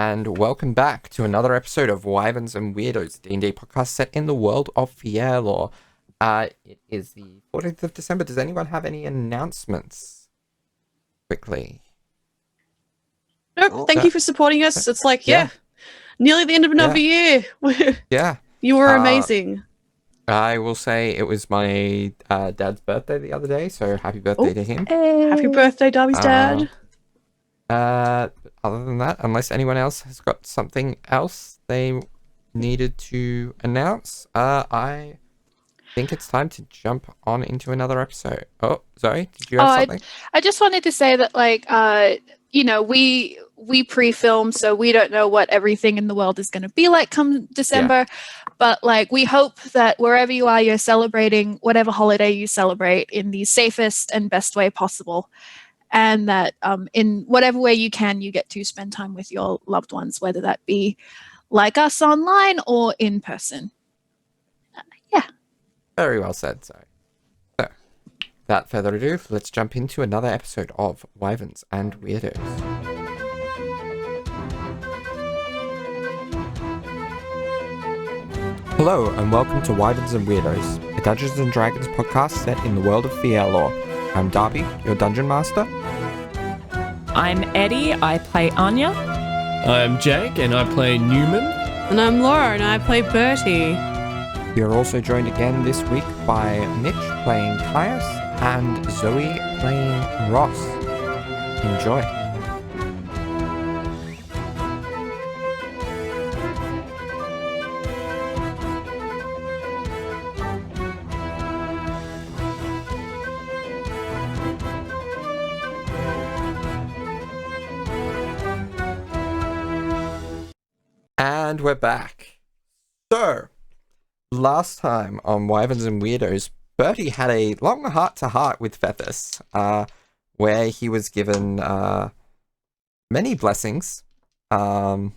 and welcome back to another episode of Wyverns and Weirdos, D&D podcast set in the world of Fierlor. It is the 14th of December. Does anyone have any announcements? Quickly. Nope, thank you for supporting us. It's like, nearly the end of another year. Yeah. You were amazing. I will say it was my dad's birthday the other day, so happy birthday to him. Hey. Happy birthday, Darby's dad. Other than that, unless anyone else has got something else they needed to announce, I think it's time to jump on into another episode. Oh, Zoe, did you have something? I just wanted to say that, we pre-film, so we don't know what everything in the world is going to be like come December. Yeah. But, we hope that wherever you are, you're celebrating whatever holiday you celebrate in the safest and best way possible. And that in whatever way you can, you get to spend time with your loved ones, whether that be like us online or in person. Very well said, Zoe. So, without further ado, let's jump into another episode of Wyverns and Weirdos. Hello, and welcome to Wyverns and Weirdos, a Dungeons & Dragons podcast set in the world of Fierlor. I'm Darby, your Dungeon Master. I'm Eddie, I play Anya. I'm Jake, and I play Neumann. And I'm Laura, and I play Bertie. We are also joined again this week by Mitch playing Caius and Zoe playing Ross. Enjoy. And we're back. So, last time on Wyverns and Weirdos, Bertie had a long heart-to-heart with Fethus, where he was given many blessings of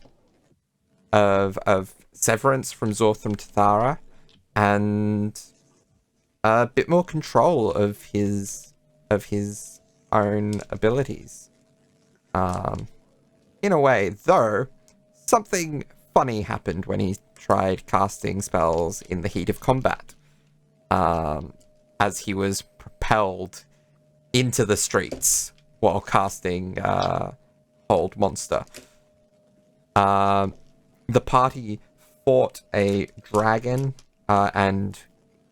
severance from Zorthram to Thara, and a bit more control of his own abilities. In a way, though, something funny happened when he tried casting spells in the heat of combat, as he was propelled into the streets while casting Hold Monster. The party fought a dragon and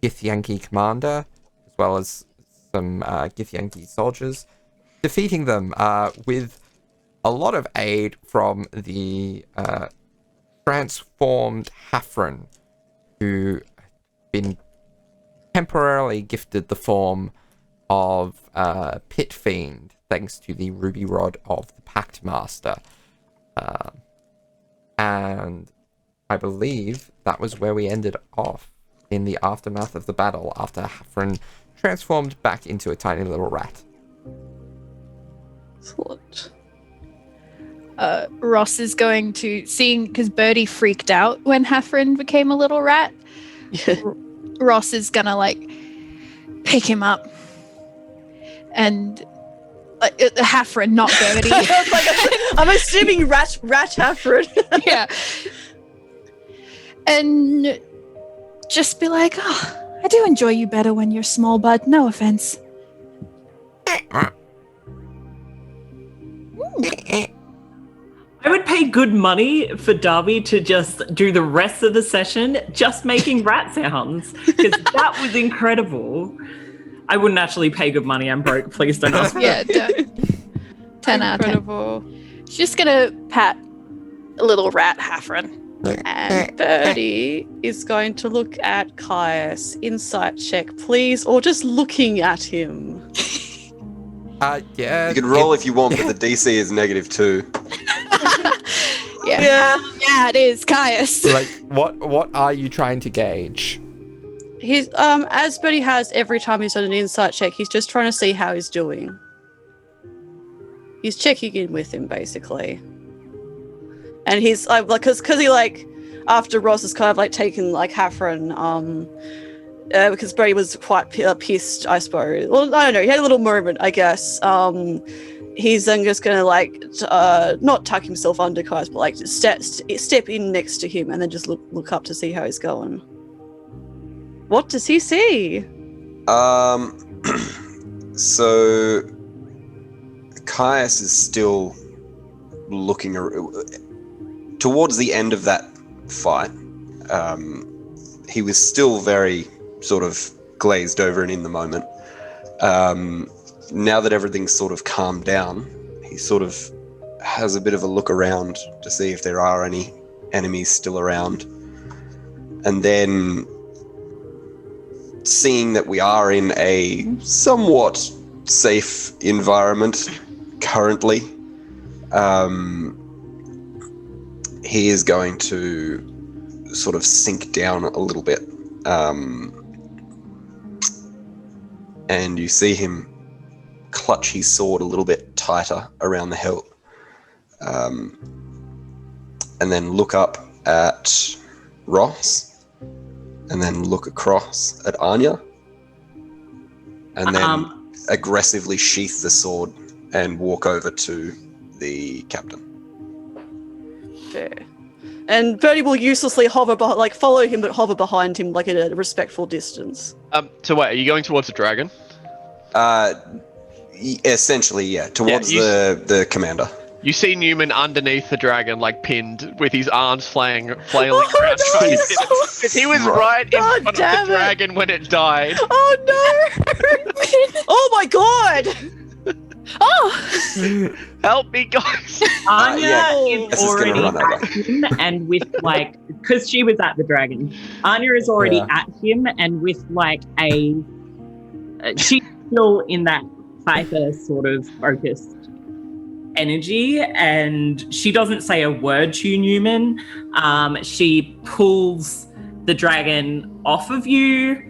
Githyanki commander, as well as some Githyanki soldiers, defeating them with a lot of aid from the transformed Hafren, who had been temporarily gifted the form of Pit Fiend, thanks to the Ruby Rod of the Pact Master. And I believe that was where we ended off in the aftermath of the battle, after Hafren transformed back into a tiny little rat. Excellent. Ross is going to, because Bertie freaked out when Hafren became a little rat. Ross is gonna pick him up and Hafren, not Bertie. I'm assuming rat Hafren. Yeah, and just be like, I do enjoy you better when you're small, bud. No offense. I would pay good money for Darby to just do the rest of the session just making rat sounds, because that was incredible. I wouldn't actually pay good money. I'm broke. Please don't ask me. Yeah, 10 out of 10. She's just gonna pat a little rat Hafren. And Bertie is going to look at Caius. Insight check, please, or just looking at him. Yeah. You can roll if you want, but the DC is -2. Yeah, it is, Caius. What are you trying to gauge? He's as Bertie has every time he's done an insight check, he's just trying to see how he's doing. He's checking in with him, basically. And he's because he after Ross has kind of taken Hafren, because Bertie was quite pissed, I suppose. Well, I don't know. He had a little moment, I guess. he's then just gonna not tuck himself under Kai's, but step in next to him and then just look up to see how he's going. What does he see? So Caius is still looking towards the end of that fight. He was still very sort of glazed over and in the moment. Now that everything's sort of calmed down, he sort of has a bit of a look around to see if there are any enemies still around. And then, seeing that we are in a somewhat safe environment currently, he is going to sort of sink down a little bit. And you see him clutch his sword a little bit tighter around the hilt. And then look up at Ross, and then look across at Anya, and then aggressively sheath the sword and walk over to the captain. Fair. And Bertie will uselessly hover follow him, but hover behind him at a respectful distance. So wait, are you going towards the dragon? Essentially, yeah, towards the commander. You see Neumann underneath the dragon, pinned, with his arms flailing around. Trying to hit it. Because he was right in front of the dragon when it died. Oh no! Oh my god! Oh! Help me, guys! Anya is already run over. at him, and with because she was at the dragon, Anya is already at him, and with she's still in that hyper sort of focused energy, and she doesn't say a word to you, Neumann. She pulls the dragon off of you.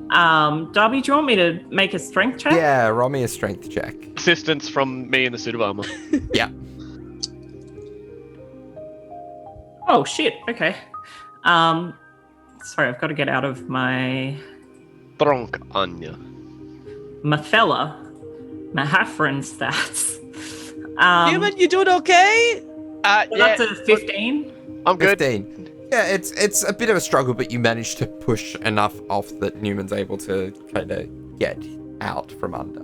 Darby, do you want me to make a strength check? Yeah, roll me a strength check. Assistance from me in the suit of armor. Yeah. Oh shit. Okay. Sorry, I've got to get out of my Tronk Anya. Mathella, my half-friend stats. Neumann, you doing okay? That's a 15. I'm good. 15. Yeah, it's a bit of a struggle, but you manage to push enough off that Newman's able to kind of get out from under.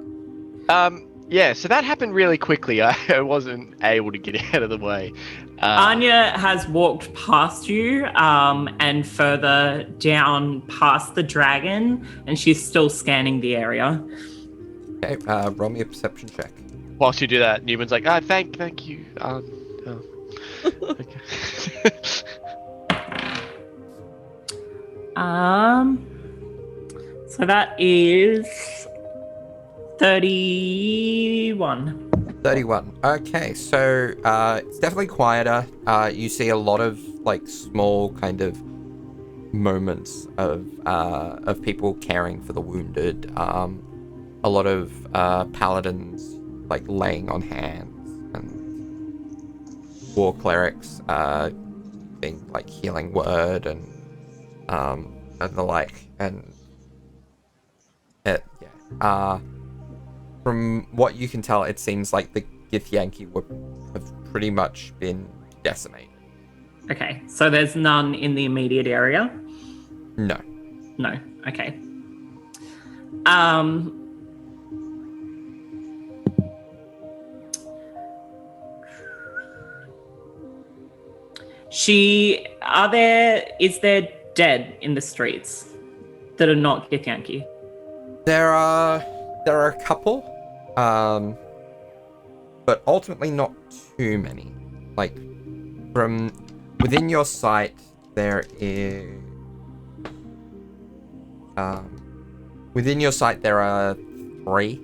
Yeah, so that happened really quickly. I wasn't able to get out of the way. Anya has walked past you and further down past the dragon, and she's still scanning the area. Okay, roll me a perception check. Whilst you do that, Newman's like, thank you. Okay. So that is 31. 31. Okay, so it's definitely quieter. You see a lot of small kind of moments of people caring for the wounded. A lot of paladins laying on hands, and war clerics being healing word and the like, and from what you can tell, it seems like the Githyanki have pretty much been decimated. Okay, so there's none in the immediate area? No. No, okay. Is there dead in the streets that are not Githyanki? There are a couple, but ultimately not too many. From within your sight, there is within your sight there are 3.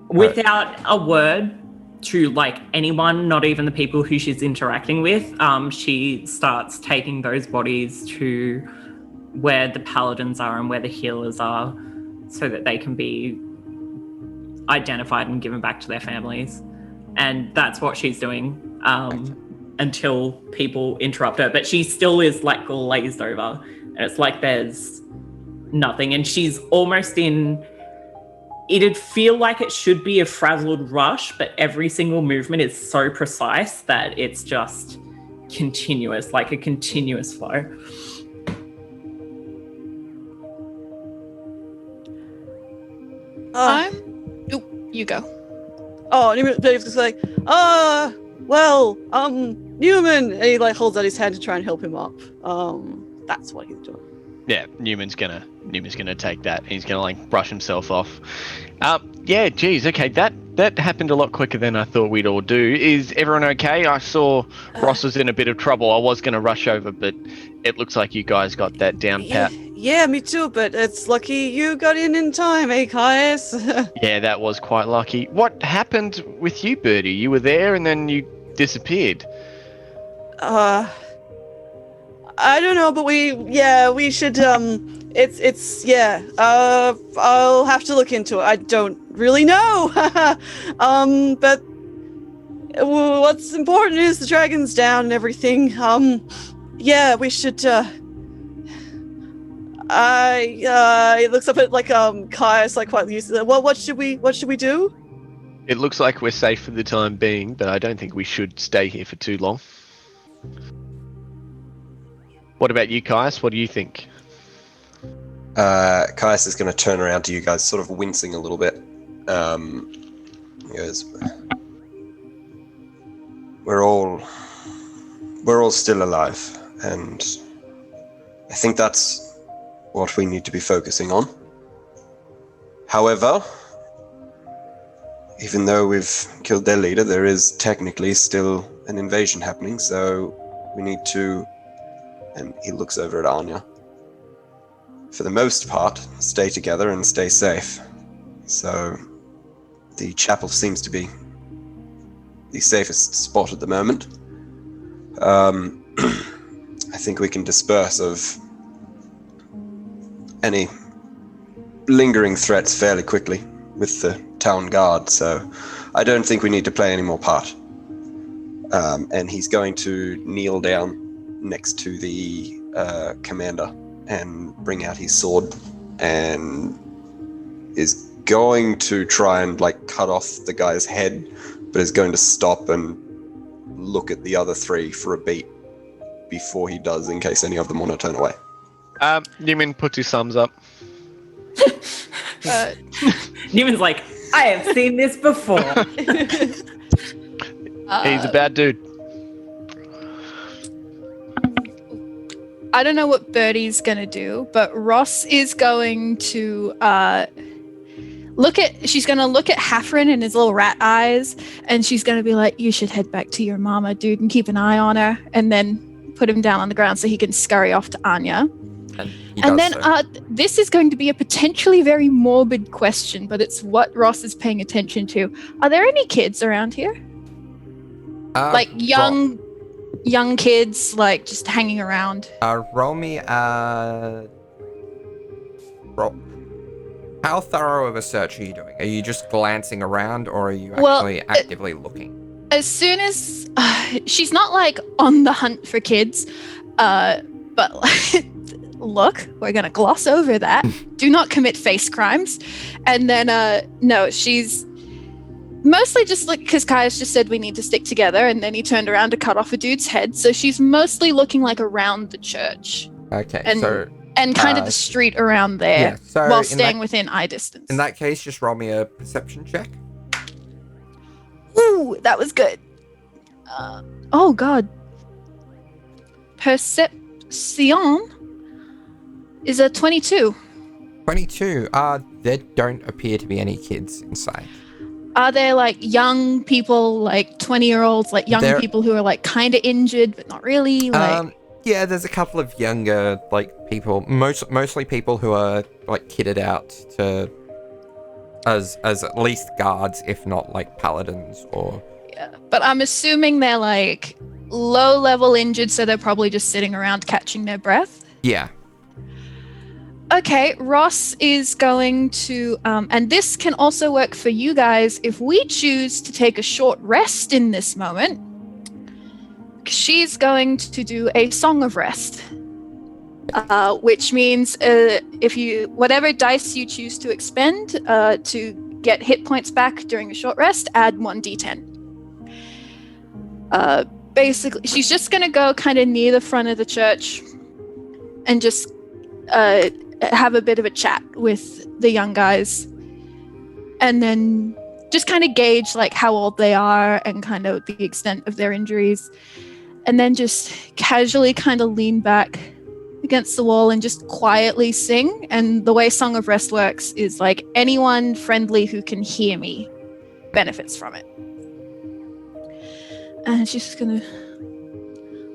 Without a word to anyone, not even the people who she's interacting with, she starts taking those bodies to where the paladins are and where the healers are, so that they can be identified and given back to their families. And that's what she's doing until people interrupt her. But she still is glazed over, and it's there's nothing, and she's almost in it'd feel like it should be a frazzled rush, but every single movement is so precise that it's just continuous, like a continuous flow. You go. Oh, Newman's just like, Neumann, and he like holds out his hand to try and help him up. That's what he's doing. Yeah, Newman's gonna take that. He's gonna like brush himself off. Yeah, geez, okay, that happened a lot quicker than I thought we'd all do. Is everyone okay? I saw Ross was in a bit of trouble. I was gonna rush over, but it looks like you guys got that down pat. Yeah, me too, but it's lucky you got in time, eh, Caius? Yeah, that was quite lucky. What happened with you, Birdie? You were there and then you disappeared. I don't know, but we should, I'll have to look into it. I don't really know. But what's important is the dragon's down and everything. We should, he looks up at, like, Caius, like, quite used to that. Well, what should we do? It looks like we're safe for the time being, but I don't think we should stay here for too long. What about you, Caius? What do you think? Caius is going to turn around to you guys, sort of wincing a little bit. He goes, "We're all still alive, and I think that's what we need to be focusing on. However, even though we've killed their leader, there is technically still an invasion happening, so we need to," and he looks over at Anya, "for the most part, stay together and stay safe. So the chapel seems to be the safest spot at the moment. I think we can disperse of any lingering threats fairly quickly with the town guard, so I don't think we need to play any more part." And he's going to kneel down next to the commander and bring out his sword and is going to try and like cut off the guy's head, but is going to stop and look at the other three for a beat before he does, in case any of them want to turn away. Neumann puts his thumbs up. Newman's like, "I have seen this before." He's a bad dude. I don't know what Birdie's gonna do, but Ross is going to she's gonna look at Hafren in his little rat eyes, and she's gonna be like, "You should head back to your mama, dude, and keep an eye on her," and then put him down on the ground so he can scurry off to Anya. And then this is going to be a potentially very morbid question, but it's what Ross is paying attention to. Are there any kids around here? Like young kids, like just hanging around? Roll me How thorough of a search are you doing? Are you just glancing around, or are you actually actively looking? As soon as she's not like on the hunt for kids, but look, we're gonna gloss over that. Do not commit face crimes. And then no, she's mostly just like, because Caius just said we need to stick together, and then he turned around to cut off a dude's head, so she's mostly looking like around the church. Okay, and kind of the street around there, while staying within eye distance. In that case, just roll me a perception check. Ooh, that was good. Oh god. Perception is a 22. 22. There don't appear to be any kids inside. Are there like young people, like 20-year-olds, like young people who are like kind of injured but not really? Like yeah, there's a couple of younger like people, mostly people who are like kitted out to as at least guards, if not like paladins or. Yeah, but I'm assuming they're like low-level injured, so they're probably just sitting around catching their breath. Yeah. Okay, Ross is going to, and this can also work for you guys if we choose to take a short rest in this moment. She's going to do a song of rest. which means if you whatever dice you choose to expend to get hit points back during a short rest, add 1d10. Basically, she's just going to go kind of near the front of the church and just have a bit of a chat with the young guys, and then just kind of gauge like how old they are and kind of the extent of their injuries, and then just casually kind of lean back against the wall and just quietly sing. And the way Song of Rest works is like anyone friendly who can hear me benefits from it. And she's just gonna,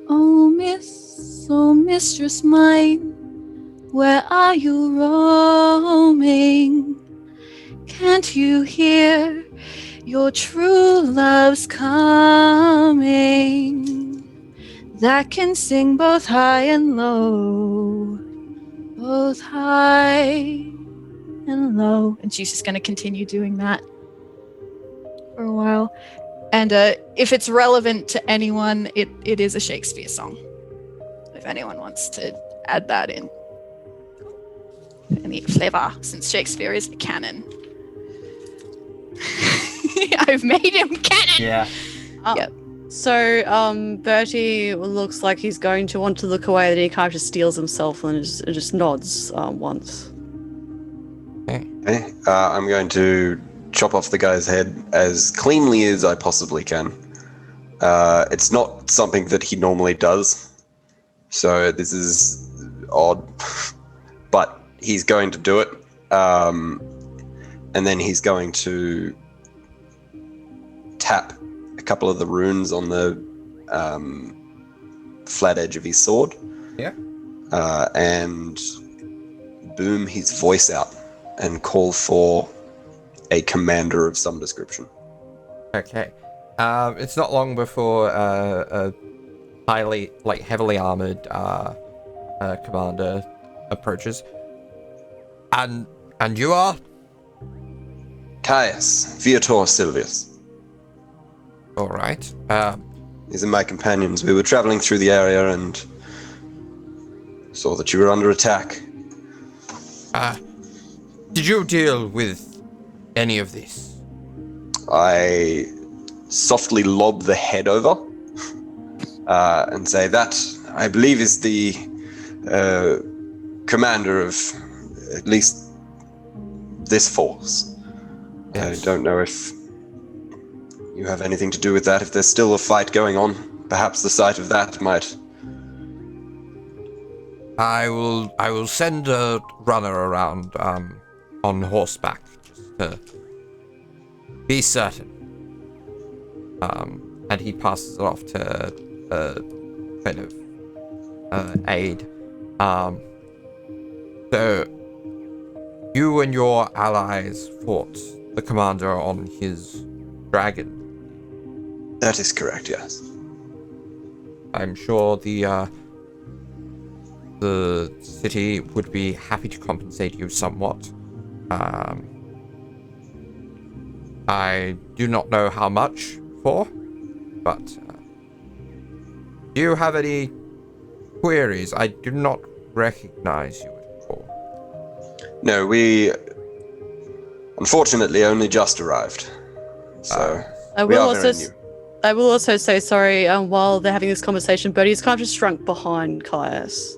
oh mistress mine, where are you roaming? Can't you hear your true love's coming? That can sing both high and low, both high and low. And she's just gonna continue doing that for a while. And if it's relevant to anyone, it is a Shakespeare song. If anyone wants to add that in. Any flavor, since Shakespeare is the canon. I've made him canon! Yeah. Yep. So, Bertie looks like he's going to want to look away, then he kind of just steels himself and just nods once. Okay. I'm going to chop off the guy's head as cleanly as I possibly can. It's not something that he normally does, so this is odd, but he's going to do it. And then he's going to tap a couple of the runes on the flat edge of his sword. Yeah. And boom his voice out and call for a commander of some description. Okay. It's not long before a heavily armored commander approaches. And you are? Caius, Viator Silvius. All right. These are my companions. We were traveling through the area and saw that you were under attack. Did you deal with any of this? I softly lob the head over and say that, I believe, is the commander of at least this force. Yes. I don't know if you have anything to do with that. If there's still a fight going on, perhaps the sight of that might... I will send a runner around on horseback just to be certain. And he passes it off to kind of aide. So you and your allies fought the commander on his dragon. That is correct, yes. I'm sure the city would be happy to compensate you somewhat. I do not know how much for, but do you have any queries? I do not recognize you at all. No, we unfortunately only just arrived. So we are very new. I will also say sorry, while they're having this conversation, Bertie's kind of just shrunk behind Caius.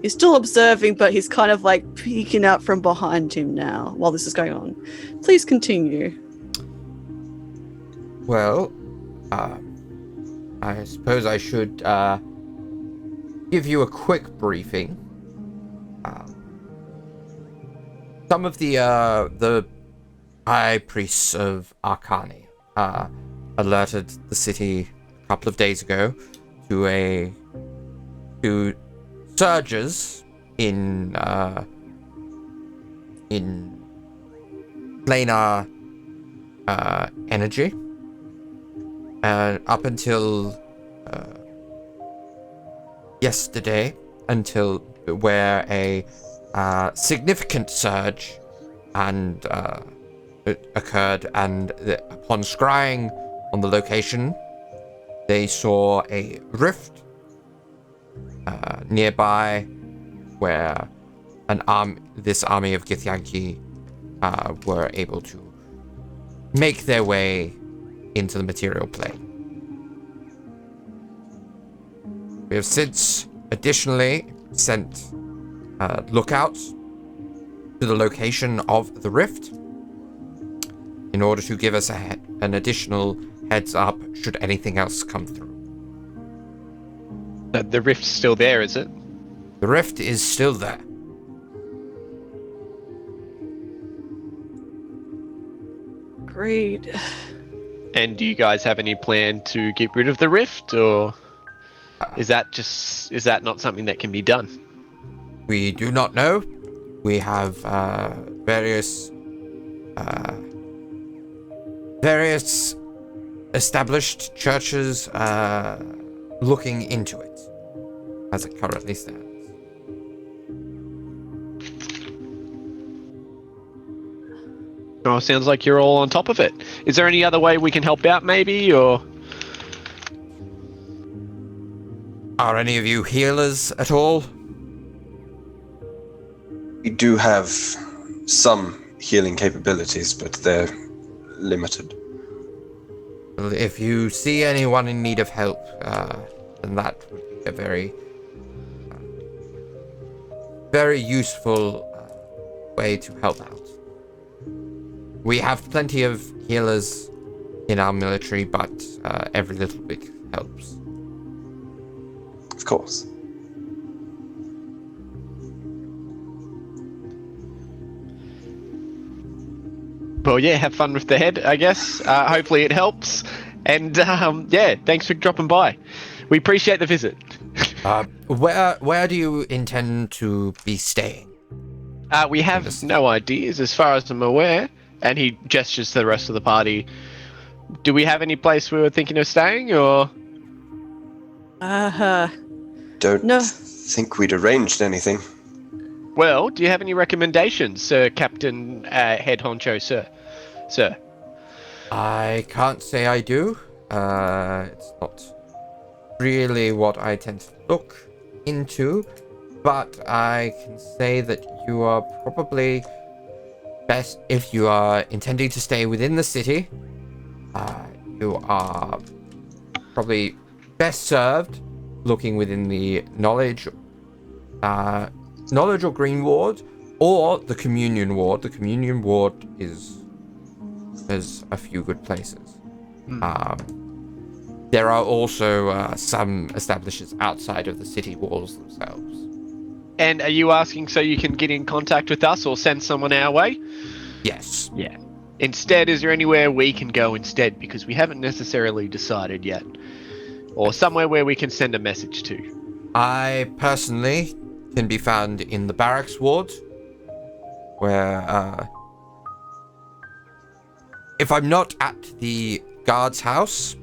He's still observing, but he's kind of like peeking out from behind him now while this is going on. Please continue. Well, I suppose I should give you a quick briefing. Some of the high priests of Arcani alerted the city a couple of days ago to surges in planar energy, and up until yesterday, until where a significant surge and occurred, and upon scrying on the location, they saw a rift nearby where this army of Githyanki were able to make their way into the material plane. We have since additionally sent lookouts to the location of the rift in order to give us an additional heads up should anything else come through. The rift's still there, is it? The rift is still there. Great. And do you guys have any plan to get rid of the rift, or is that not something that can be done? We do not know. We have various established churches looking into it as it currently stands. Oh, sounds like you're all on top of it. Is there any other way we can help out, maybe, or? Are any of you healers at all? We do have some healing capabilities, but they're limited. Well, if you see anyone in need of help, then that would be a very useful way to help out. We have plenty of healers in our military, but every little bit helps. Of course. Well, yeah, have fun with the head, I guess. Hopefully it helps. And, yeah, thanks for dropping by. We appreciate the visit. Where do you intend to be staying? We have no ideas, as far as I'm aware. And he gestures to the rest of the party. Do we have any place we were thinking of staying, or? Don't think we'd arranged anything. Well, do you have any recommendations, Sir Captain Head Honcho, sir? I can't say I do. It's not really what I tend to look into, but I can say that you are probably best if you are intending to stay within the city. You are probably best served looking within the knowledge or green ward, or the communion ward. The communion ward there's a few good places. There are also some establishments outside of the city walls themselves. And are you asking so you can get in contact with us or send someone our way? Yes. Yeah. Instead, is there anywhere we can go instead? Because we haven't necessarily decided yet. Or somewhere where we can send a message to. I personally can be found in the barracks ward, where if I'm not at the guard's house,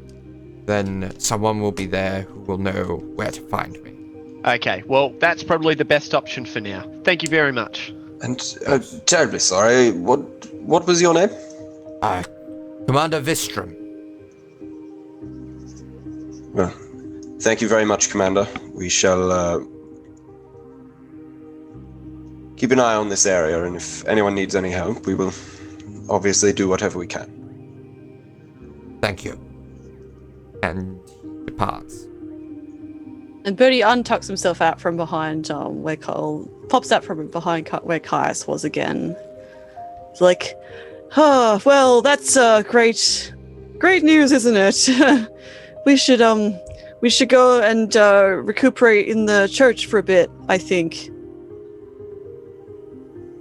then someone will be there who will know where to find me. Okay, well, that's probably the best option for now. Thank you very much. And terribly sorry. What was your name? Commander Vistrom. Well, thank you very much, Commander. We shall keep an eye on this area, and if anyone needs any help, we will obviously do whatever we can. Thank you. And he departs. And Bertie untucks himself out from behind where Cole pops out from behind where Caius was again. It's like, well, that's great news, isn't it? we should go and recuperate in the church for a bit, I think.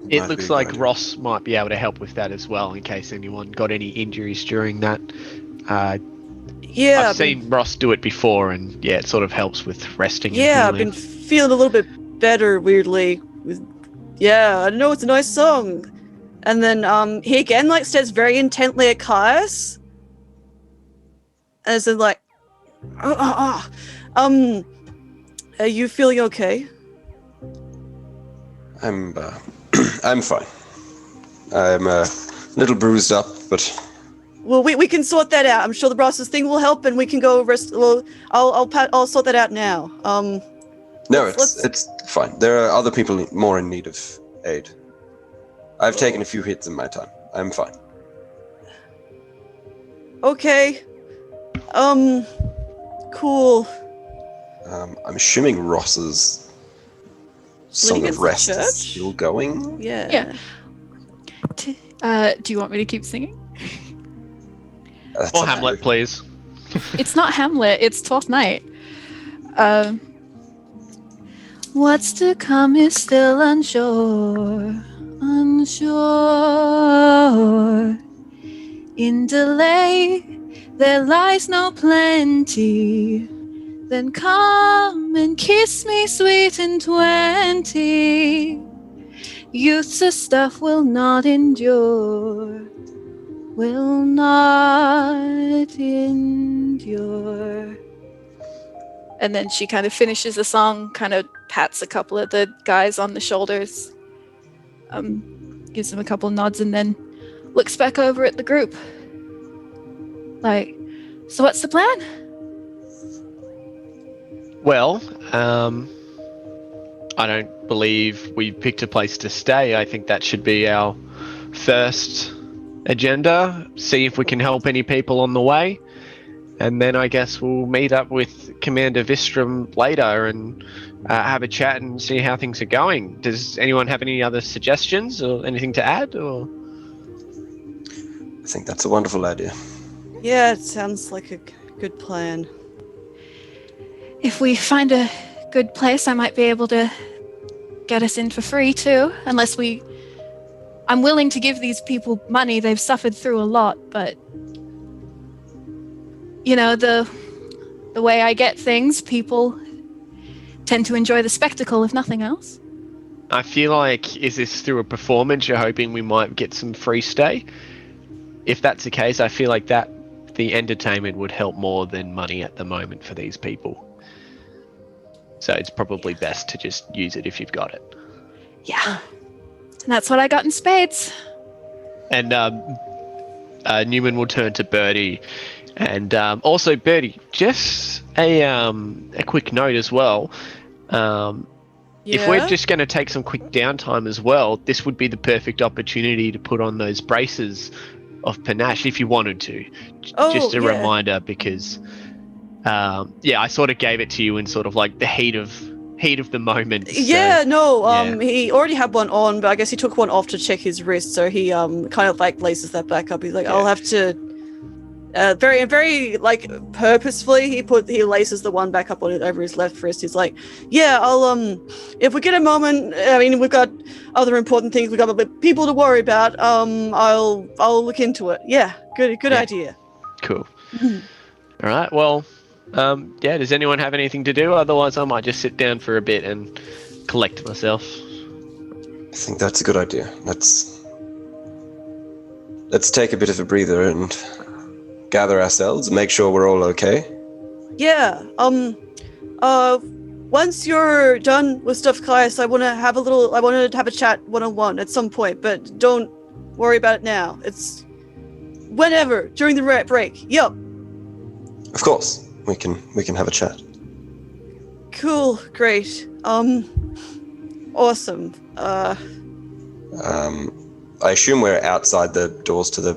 It looks like Ross might be able to help with that as well, in case anyone got any injuries during that. Yeah, I've seen Ross do it before, and yeah, it sort of helps with resting. Yeah, and I've been feeling a little bit better, weirdly. Yeah, I know it's a nice song. And then he again stares very intently at Caius. As in are you feeling okay? I'm fine. I'm a little bruised up, but Well, we can sort that out. I'm sure the Ross's thing will help, and we can go rest. Well, I'll sort that out now. No, Let's- it's fine. There are other people more in need of aid. I've taken a few hits in my time. I'm fine. Okay. Cool. I'm assuming Ross's Song Leading us of to Rest is church? still going. Yeah. Do you want me to keep singing? That's Or up to Hamlet, you. please. It's not Hamlet, it's Twelfth Night. What's to come is still unsure. In delay, there lies no plenty. Then come and kiss me, sweet and 20. Youth's a stuff will not endure. Will not endure. And then she kind of finishes the song, kind of pats a couple of the guys on the shoulders, gives them a couple nods, and then looks back over at the group. Like, so what's the plan? Well, I don't believe we picked a place to stay. I think that should be our first agenda. See if we can help any people on the way. And then I guess we'll meet up with Commander Vistrom later and have a chat and see how things are going. Does anyone have any other suggestions or anything to add? Or I think that's a wonderful idea. Yeah, it sounds like a good plan. If we find a good place, I might be able to get us in for free too. I'm willing to give these people money. They've suffered through a lot, but you know, the way I get things, people tend to enjoy the spectacle, if nothing else. I feel like, is this through a performance? You're hoping we might get some free stay? If that's the case, I feel like that the entertainment would help more than money at the moment for these people. So it's probably best to just use it if you've got it. Yeah. And that's what I got in spades. And Neumann will turn to Bertie. And also, Bertie, just a quick note as well. If we're just going to take some quick downtime as well, this would be the perfect opportunity to put on those braces of panache if you wanted to. Just a reminder, because I sort of gave it to you in sort of like the heat of the moment. So, he already had one on, but I guess he took one off to check his wrist, so he kind of like laces that back up. He's like, I'll have to very like purposefully he laces the one back up on over his left wrist. He's like, I'll if we get a moment, I mean, we've got other important things, we've got people to worry about, I'll look into it. Good idea. Cool. All right, well, does anyone have anything to do? Otherwise I might just sit down for a bit and collect myself. I think that's a good idea. Let's take a bit of a breather and gather ourselves and make sure we're all okay. Once you're done with stuff, Caius, I want to have a chat one-on-one at some point, but don't worry about it now. It's whenever during the break. Yep. Of course, we can have a chat. Cool, great. Awesome. I assume we're outside the doors to the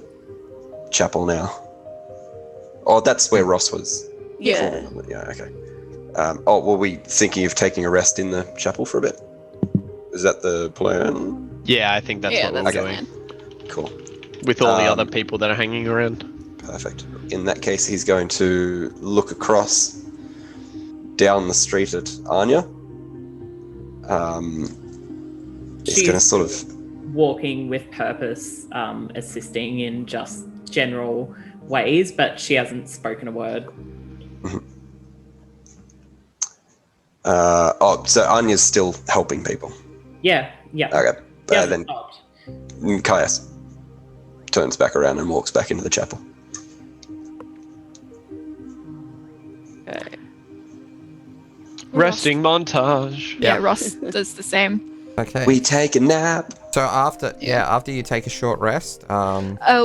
chapel now. Oh, that's where Ross was. Yeah. Before. Yeah, okay. Were we thinking of taking a rest in the chapel for a bit? Is that the plan? Yeah, I think that's what we're doing. Cool. With all the other people that are hanging around. Perfect. In that case, he's going to look across down the street at Anya. He's going to sort of walking with purpose, assisting in just general ways, but she hasn't spoken a word. So Anya's still helping people. Yeah. Okay. Then Stopped. Caius turns back around and walks back into the chapel. Okay. Resting montage. Yeah, Ross does the same. Okay. We take a nap. So after you take a short rest,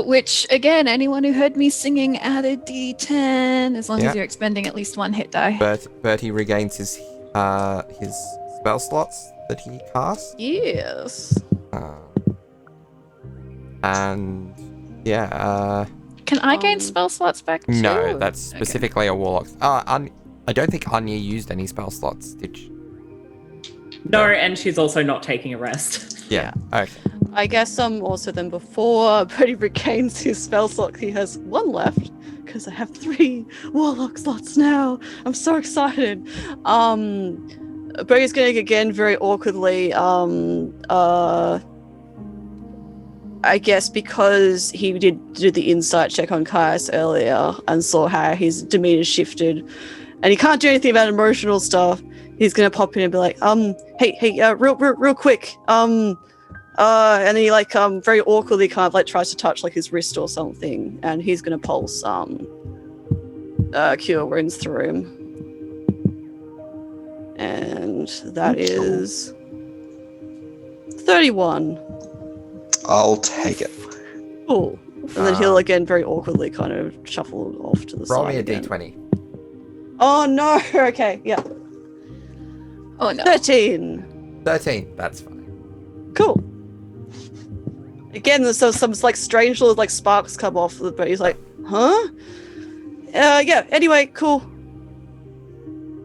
Which, again, anyone who heard me singing add a d10, as long as you're expending at least one hit die. Bertie regains his his spell slots that he casts. Yes. And yeah, Can I gain spell slots back too? no, that's specifically a warlock. I don't think Anya used any spell slots, did she? No, and she's also not taking a rest. Yeah. Okay. I guess also then before Bertie regains his spell slot, he has one left because I have 3 warlock slots now. I'm so excited. Bertie's going to again very awkwardly. I guess because he did do the insight check on Caius earlier and saw how his demeanor shifted, and he can't do anything about emotional stuff. He's gonna pop in and be like, hey, real quick, and then he like very awkwardly kind of like tries to touch like his wrist or something, and he's gonna pulse cure wounds through him, and that is 31. I'll take it. Cool. And then he'll again very awkwardly kind of shuffle off to the Roll side. me a again. d20. Oh no! Okay, yeah. Oh no. 13. 13. That's fine. Cool. Again, there's some like strange little like sparks come off, but he's like, huh? Yeah. Anyway, cool.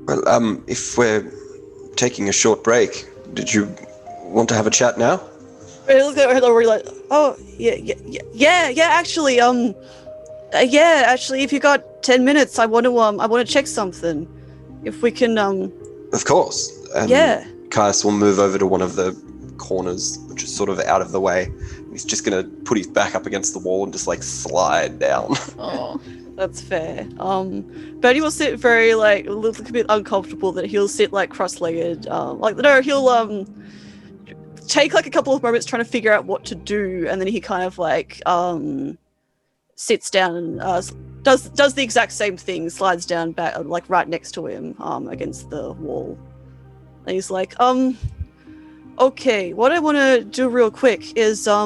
Well, if we're taking a short break, did you want to have a chat now? He looks at her already like, oh yeah. Actually, if you got 10 minutes, I want to check something. If we can, Of course. And yeah. Caius will move over to one of the corners, which is sort of out of the way. He's just gonna put his back up against the wall and just like slide down. Oh. That's fair. Bertie will sit very like a little bit uncomfortable. That he'll sit like cross-legged. He'll take like a couple of moments trying to figure out what to do, and then he kind of like sits down and does the exact same thing, slides down back like right next to him against the wall, and he's like okay, what I want to do real quick is I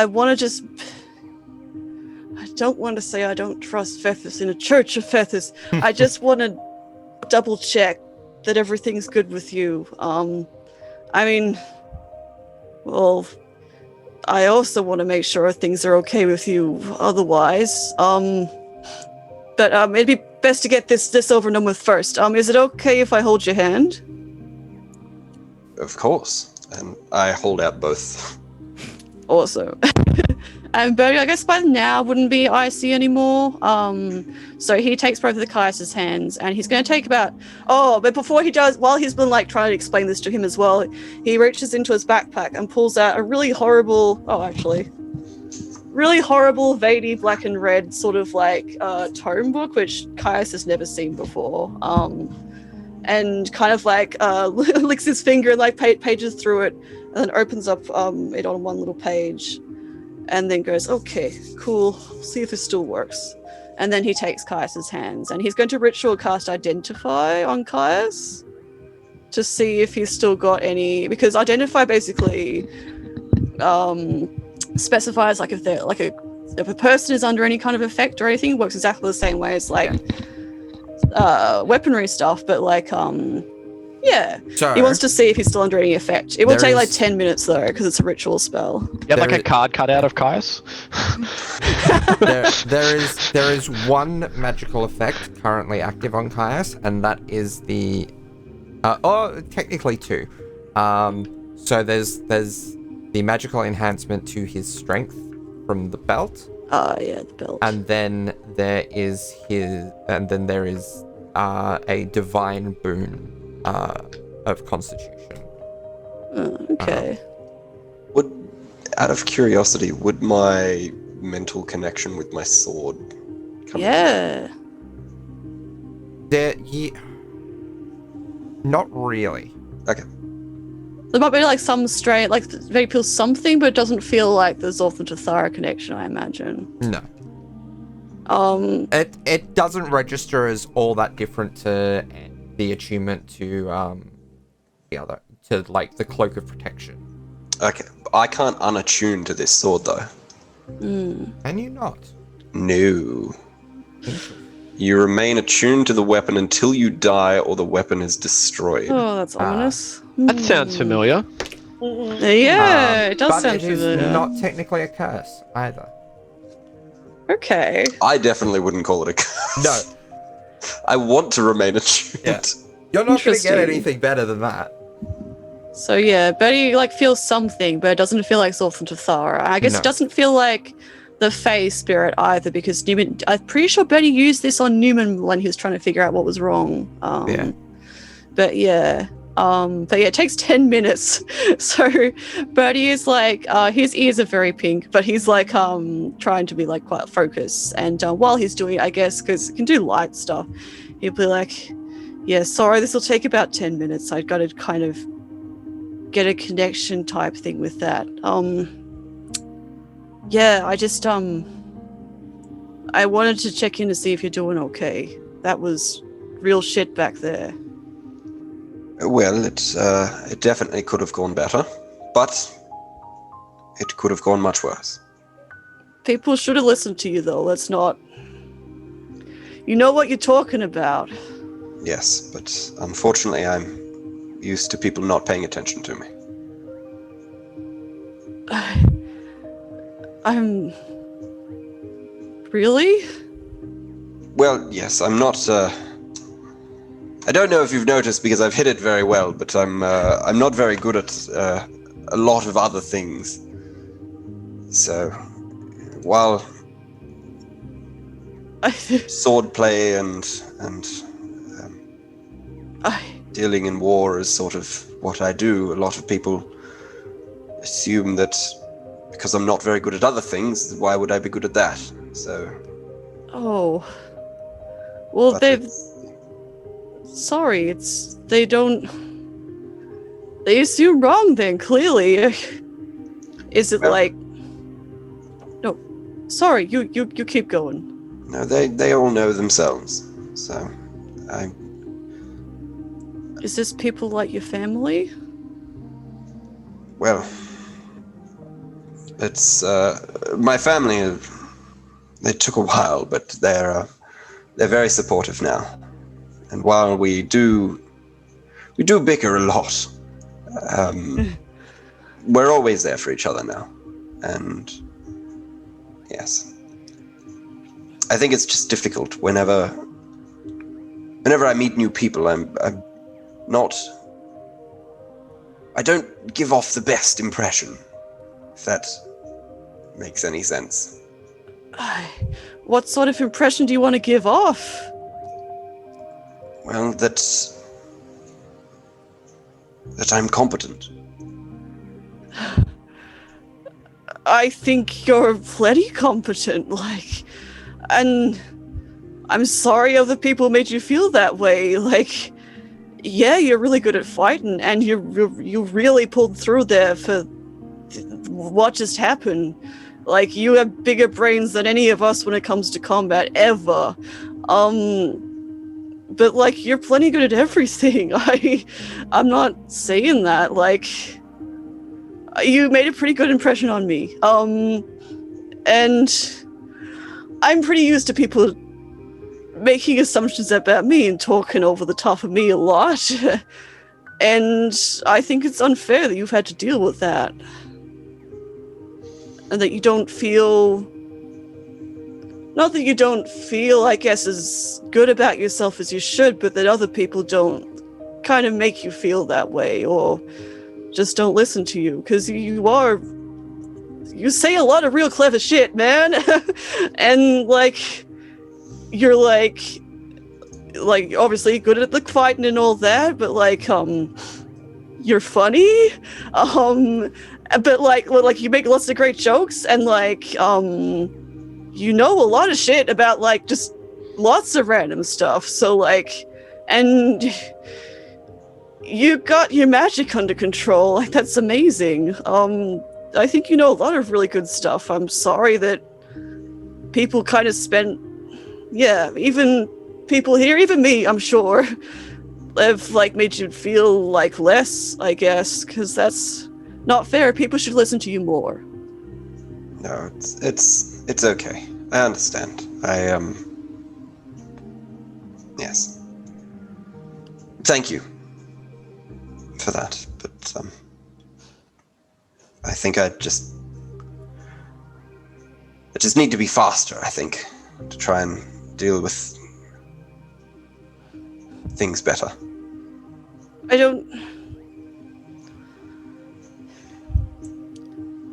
want to I don't want to say I don't trust Fethys in a church of Fethys. I just want to double check that everything's good with you. I mean, well, I also want to make sure things are okay with you otherwise. But it'd be best to get this over and done with first. Is it okay if I hold your hand? Of course. And I hold out both. Also. And Bertie, I guess by now wouldn't be icy anymore. So he takes both of the Caius' hands, and he's going to take about... Oh, but before he does, while he's been like trying to explain this to him as well, he reaches into his backpack and pulls out a really horrible... Oh, actually. Really horrible, veiny, black and red sort of like tome book, which Caius has never seen before. And kind of like licks his finger and like pages through it, and then opens up it on one little page. And then goes, okay, cool, see if this still works. And then he takes Caius' hands, and he's going to ritual cast Identify on Caius to see if he's still got any, because Identify basically specifies like if they're like if a person is under any kind of effect or anything. It works exactly the same way as like weaponry stuff, but like yeah. So, he wants to see if he's still under any effect. It will take like 10 minutes though, because it's a ritual spell. You have like a card cut out of Caius? there is one magical effect currently active on Caius, and that is the technically 2. So there's the magical enhancement to his strength from the belt. Yeah, the belt. And then there is a divine boon of constitution. Okay. Out of curiosity, would my mental connection with my sword come Yeah. Not really. Okay. There might be like some strain, like maybe feels something, but it doesn't feel like the Zorthan to Thara connection, I imagine. No. It doesn't register as all that different to the attunement to the cloak of protection. Okay. I can't unattune to this sword though. Can you not? No. You remain attuned to the weapon until you die or the weapon is destroyed. Oh, that's ominous. That sounds familiar. Yeah, it does but sound it is familiar. not technically a curse either. Okay. I definitely wouldn't call it a curse. No. I want to remain attuned. Yeah. You're not going to get Interesting. anything better than that. So yeah, Betty like feels something, but it doesn't feel like Zorth to Thara. I guess No. it doesn't feel like the Fae spirit either, because Neumann. I'm pretty sure Betty used this on Neumann when he was trying to figure out what was wrong. Yeah. But yeah. It takes 10 minutes. So Bertie is like, his ears are very pink, but he's like, trying to be like quite focused. And while he's doing it, I guess, because he can do light stuff, he'll be like, yeah, sorry, this will take about 10 minutes. I've got to kind of get a connection type thing with that. Yeah, I just, I wanted to check in to see if you're doing okay. That was real shit back there. Well, it definitely could have gone better, but it could have gone much worse. People should have listened to you, though. Let's not... You know what you're talking about. Yes, but unfortunately I'm used to people not paying attention to me. I'm... Really? Well, yes, I'm not, I don't know if you've noticed because I've hit it very well, but I'm not very good at a lot of other things. So, while swordplay and dealing in war is sort of what I do, a lot of people assume that because I'm not very good at other things, why would I be good at that? So. Oh. Well, but they've... it's- Sorry, they assume wrong then, clearly. Is it Well- like... No, sorry, you keep going. No, they all know themselves. So, Is this people like your family? well, it's my family. They took a while, but they're very supportive now. And while we do bicker a lot, we're always there for each other now. And yes, I think it's just difficult whenever I meet new people. I don't give off the best impression, if that makes any sense. What sort of impression do you want to give off? Well, that I'm competent. I think you're plenty competent, like, and I'm sorry other people made you feel that way. Like, yeah, you're really good at fighting, and you really pulled through there for what just happened. Like, you have bigger brains than any of us when it comes to combat ever. But like, you're plenty good at everything. I'm not saying that. Like, you made a pretty good impression on me. And I'm pretty used to people making assumptions about me and talking over the top of me a lot. And I think it's unfair that you've had to deal with that. And that you don't feel... Not that you don't feel, I guess, as good about yourself as you should, but that other people don't kind of make you feel that way, or just don't listen to you, because you say a lot of real clever shit, man. And like, you're like obviously good at the fighting and all that, but like, you're funny, but like you make lots of great jokes, and like, you know a lot of shit about like just lots of random stuff. So like, and you got your magic under control. Like, that's amazing. I think you know a lot of really good stuff. I'm sorry that people kind of spent, even people here, even me, I'm sure, have like made you feel like less, I guess, because that's not fair. People should listen to you more. No, it's okay. I understand. Thank you for that, but I think I just need to be faster, I think, to try and deal with things better.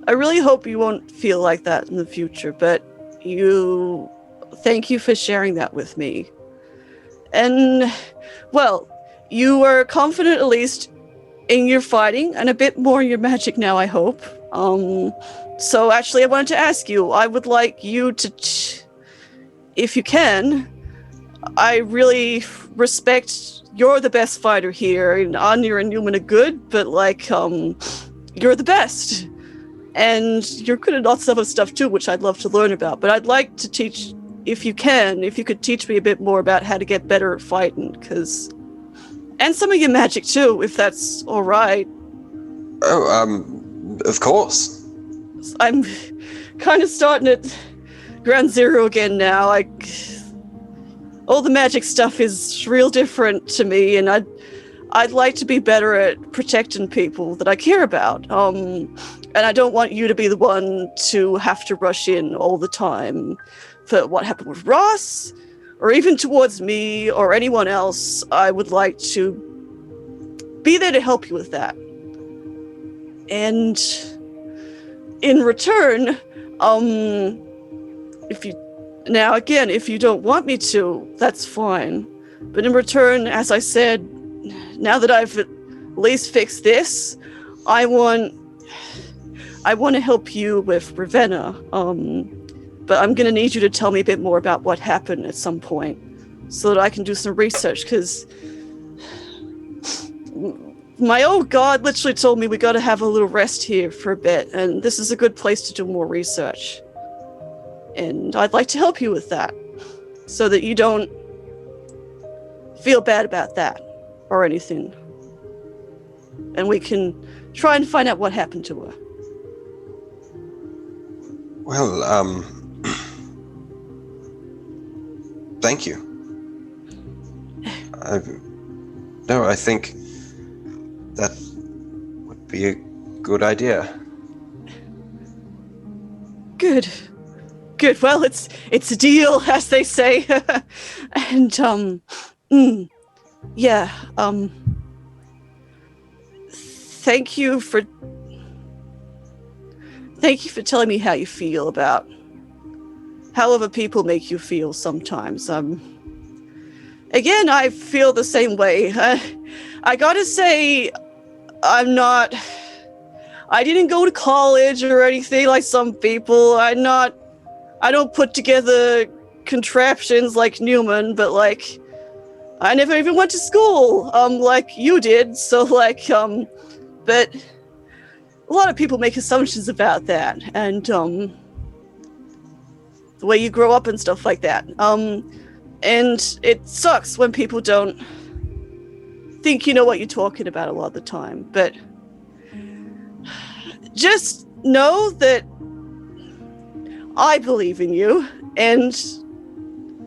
I really hope you won't feel like that in the future, but thank you for sharing that with me. And, well, you were confident at least in your fighting and a bit more in your magic now, I hope. So actually I wanted to ask you, I would like you to, if you can, I really respect you're the best fighter here, and Anya and Neumann are good, but you're the best. And you're good at lots of other stuff too, which I'd love to learn about. But I'd like to teach, if you could teach me a bit more about how to get better at fighting, and some of your magic too, if that's all right. Oh, of course. I'm kind of starting at ground zero again now. All the magic stuff is real different to me, and I'd like to be better at protecting people that I care about. And I don't want you to be the one to have to rush in all the time for what happened with Ross, or even towards me or anyone else. I would like to be there to help you with that. And in return, if you don't want me to, that's fine. But in return, as I said, now that I've at least fixed this, I want to help you with Ravenna. But I'm going to need you to tell me a bit more about what happened at some point so that I can do some research, because my old god literally told me we got to have a little rest here for a bit, and this is a good place to do more research. And I'd like to help you with that so that you don't feel bad about that or anything. And we can try and find out what happened to her. Well, thank you. I think that would be a good idea. Good. Well, it's a deal, as they say. And thank you for telling me how you feel about how other people make you feel sometimes. Again, I feel the same way. I gotta say, I didn't go to college or anything like some people. I don't put together contraptions like Neumann, but I never even went to school, like you did. So but a lot of people make assumptions about that, and the way you grow up and stuff like that. And it sucks when people don't think you know what you're talking about a lot of the time. But just know that I believe in you, and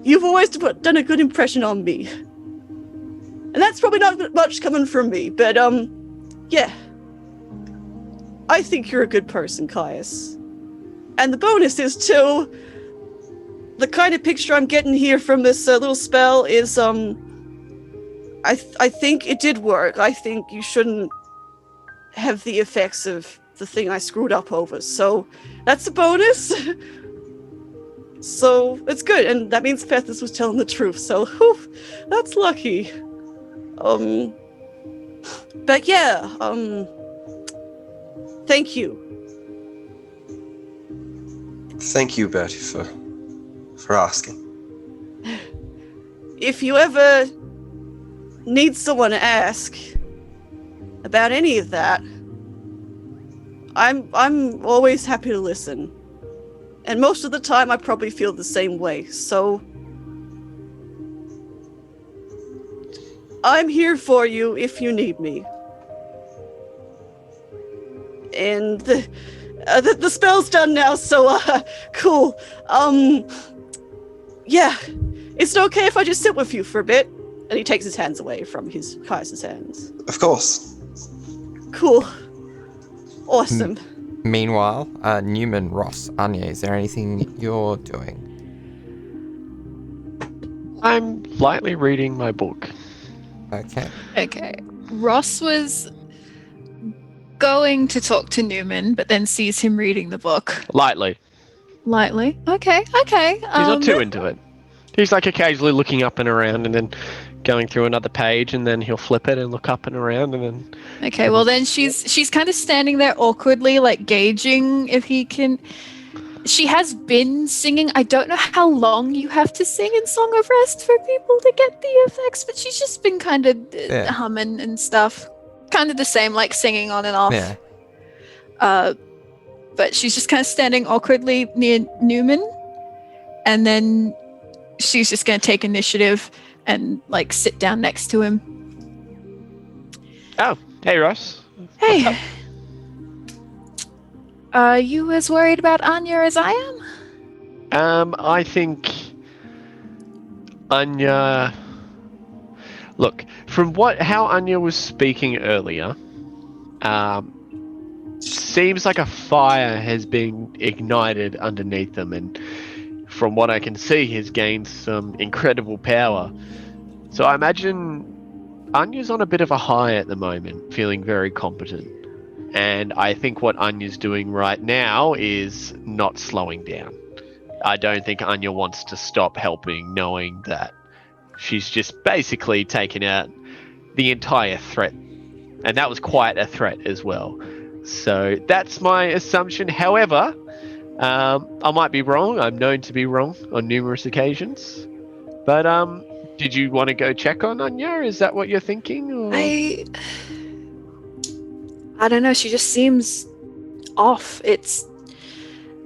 you've always done a good impression on me. And that's probably not much coming from me, but yeah. I think you're a good person, Caius. And the bonus is, too, the kind of picture I'm getting here from this little spell is, I think it did work. I think you shouldn't have the effects of the thing I screwed up over. So that's a bonus. So it's good. And that means Pethis was telling the truth. So whew, that's lucky. But yeah, thank you. Thank you, Bertie, for asking. If you ever need someone to ask about any of that, I'm always happy to listen. And most of the time I probably feel the same way, so I'm here for you if you need me. And the spell's done now, so cool. Yeah, is it okay if I just sit with you for a bit? And he takes his hands away from his Kaiser's hands. Of course. Cool. Awesome. Meanwhile, Neumann, Ross, Anya, is there anything you're doing? I'm lightly reading my book. Okay. Okay. Ross was going to talk to Neumann, but then sees him reading the book. Lightly. Lightly. Okay. He's not too into it. He's like occasionally looking up and around and then going through another page, and then he'll flip it and look up and around, and then... Okay, well then she's kind of standing there awkwardly, like gauging if he can... She has been singing. I don't know how long you have to sing in Song of Rest for people to get the effects, but she's just been kind of humming and stuff. Kind of the same, like singing on and off. Yeah. But she's just kind of standing awkwardly near Neumann, and then she's just going to take initiative and like sit down next to him. Oh, hey Ross. Hey. Are you as worried about Anya as I am? I think Anya... Look, from how Anya was speaking earlier, seems like a fire has been ignited underneath them, and from what I can see, has gained some incredible power. So I imagine Anya's on a bit of a high at the moment, feeling very competent. And I think what Anya's doing right now is not slowing down. I don't think Anya wants to stop helping, knowing that she's just basically taken out the entire threat. And that was quite a threat as well. So that's my assumption. However, I might be wrong. I'm known to be wrong on numerous occasions. But did you want to go check on Anya? Is that what you're thinking? Or? I don't know, she just seems off. It's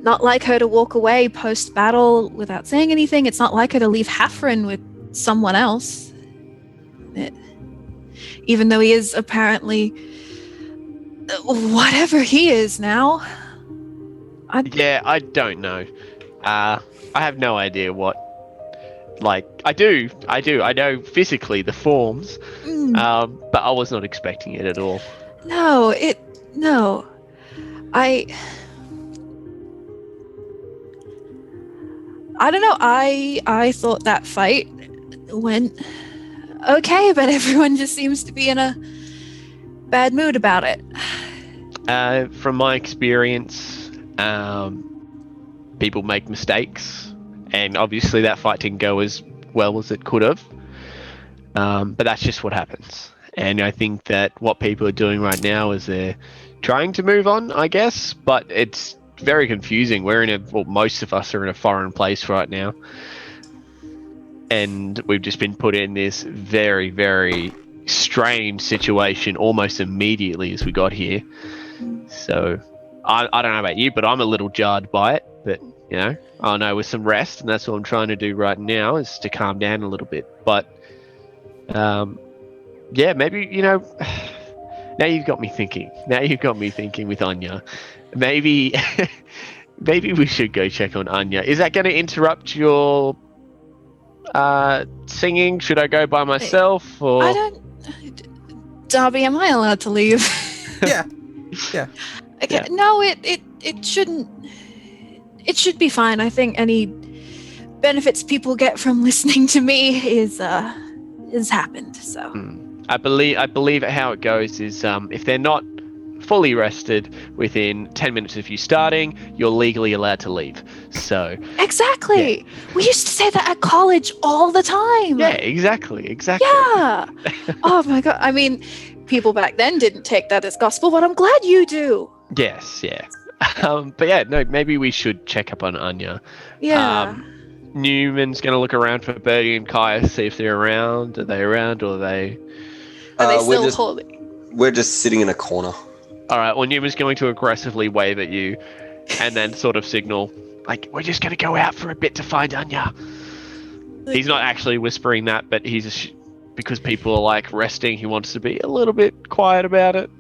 not like her to walk away post-battle without saying anything. It's not like her to leave Hafren with someone else. Even though he is apparently whatever he is now. I don't know. I have no idea what... Like, I know physically the forms, but I was not expecting it at all. No. I don't know. I thought that fight went okay, but everyone just seems to be in a bad mood about it. From my experience, people make mistakes, and obviously that fight didn't go as well as it could have. But that's just what happens. And I think that what people are doing right now is they're trying to move on, I guess, but it's very confusing. Most of us are in a foreign place right now. And we've just been put in this very, very strange situation almost immediately as we got here. So I don't know about you, but I'm a little jarred by it. But, I know with some rest, and that's what I'm trying to do right now, is to calm down a little bit. But, maybe, now you've got me thinking. With Anya. Maybe we should go check on Anya. Is that going to interrupt your singing? Should I go by myself? Or I don't... Darby, am I allowed to leave? Yeah. Okay. Yeah. No, it shouldn't... It should be fine. I think any benefits people get from listening to me is happened, so... I believe how it goes is if they're not fully rested within 10 minutes of you starting, you're legally allowed to leave. So exactly. Yeah. We used to say that at college all the time. Yeah, exactly. Yeah. Oh my god. I mean, people back then didn't take that as gospel, but I'm glad you do. Yes, yeah. But yeah, no, maybe we should check up on Anya. Yeah. Newman's going to look around for Bertie and Kaya, see if they're around. Are they around, or are they... Are they still holding? We're just sitting in a corner. All right, well, Newman's going to aggressively wave at you and then sort of signal, like, we're just going to go out for a bit to find Anya. He's not actually whispering that, but he's because people are, like, resting, he wants to be a little bit quiet about it.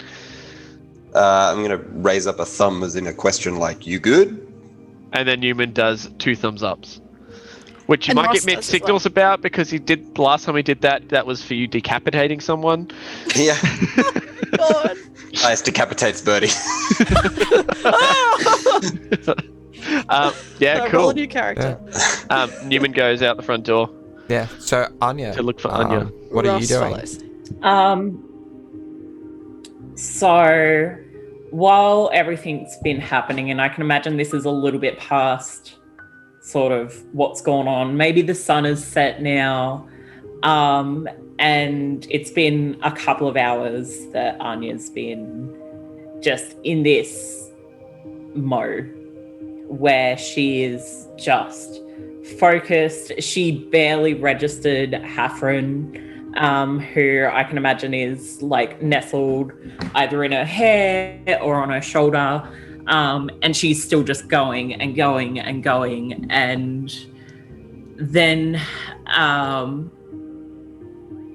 I'm going to raise up a thumb as in a question, like, you good? And then Neumann does 2 thumbs ups. Which you And might Ross get mixed does as signals about because he did last time he did that. That was for you decapitating someone. Yeah. God. Ice decapitates Birdie. Yeah, Roll cool. a new character. Newman goes out the front door Yeah. So Anya, to look for Anya. what are you Ross doing? follows. So while everything's been happening, and I can imagine this is a little bit past sort of what's going on, maybe the sun is set now, and it's been a couple of hours that Anya's been just in this mode where she is just focused. She barely registered Hafren, who I can imagine is like nestled either in her hair or on her shoulder, and she's still just going and going and going, and then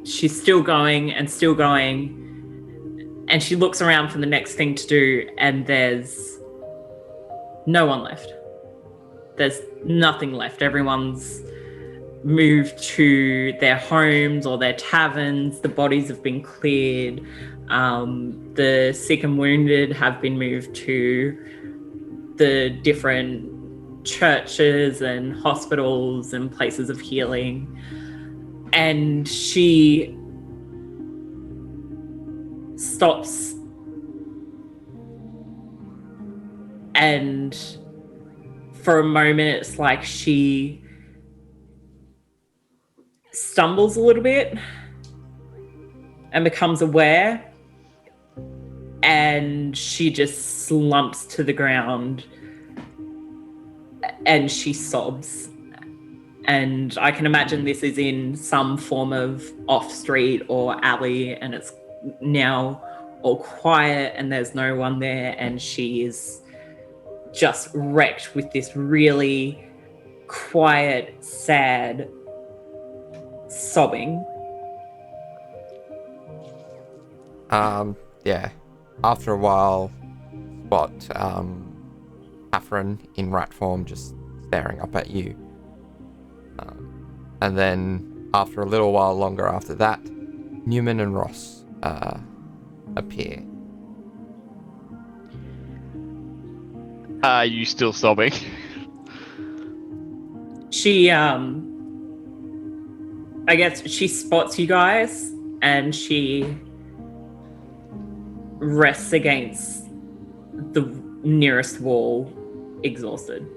she's still going and still going, and she looks around for the next thing to do, and there's no one left. There's nothing left. Everyone's moved to their homes or their taverns. The bodies have been cleared. The sick and wounded have been moved to the different churches and hospitals and places of healing. And she stops and for a moment it's like she stumbles a little bit and becomes aware, and she just slumps to the ground and she sobs. And I can imagine this is in some form of off street or alley, and it's now all quiet and there's no one there, and she is just wrecked with this really quiet, sad sobbing. Yeah. After a while, spot Hafren in rat form just staring up at you. And then after a little while longer after that, Neumann and Ross appear. Are you still sobbing? She, I guess she spots you guys and she rests against the nearest wall, exhausted.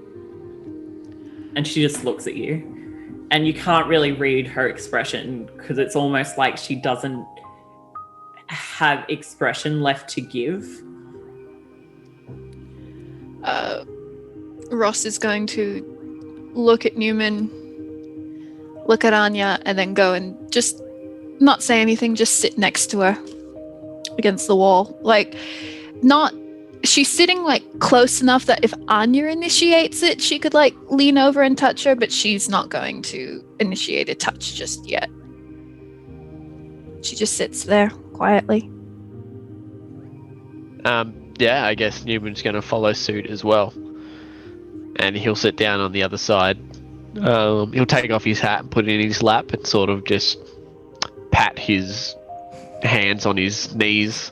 And she just looks at you. And you can't really read her expression because it's almost like she doesn't have expression left to give. Ross is going to look at Neumann, look at Anya, and then go and just not say anything, just sit next to her against the wall. Like, she's sitting like close enough that if Anya initiates it, she could like lean over and touch her, but she's not going to initiate a touch just yet. She just sits there quietly. Yeah, I guess Newman's going to follow suit as well. And he'll sit down on the other side. He'll take off his hat and put it in his lap and sort of just pat his hands on his knees,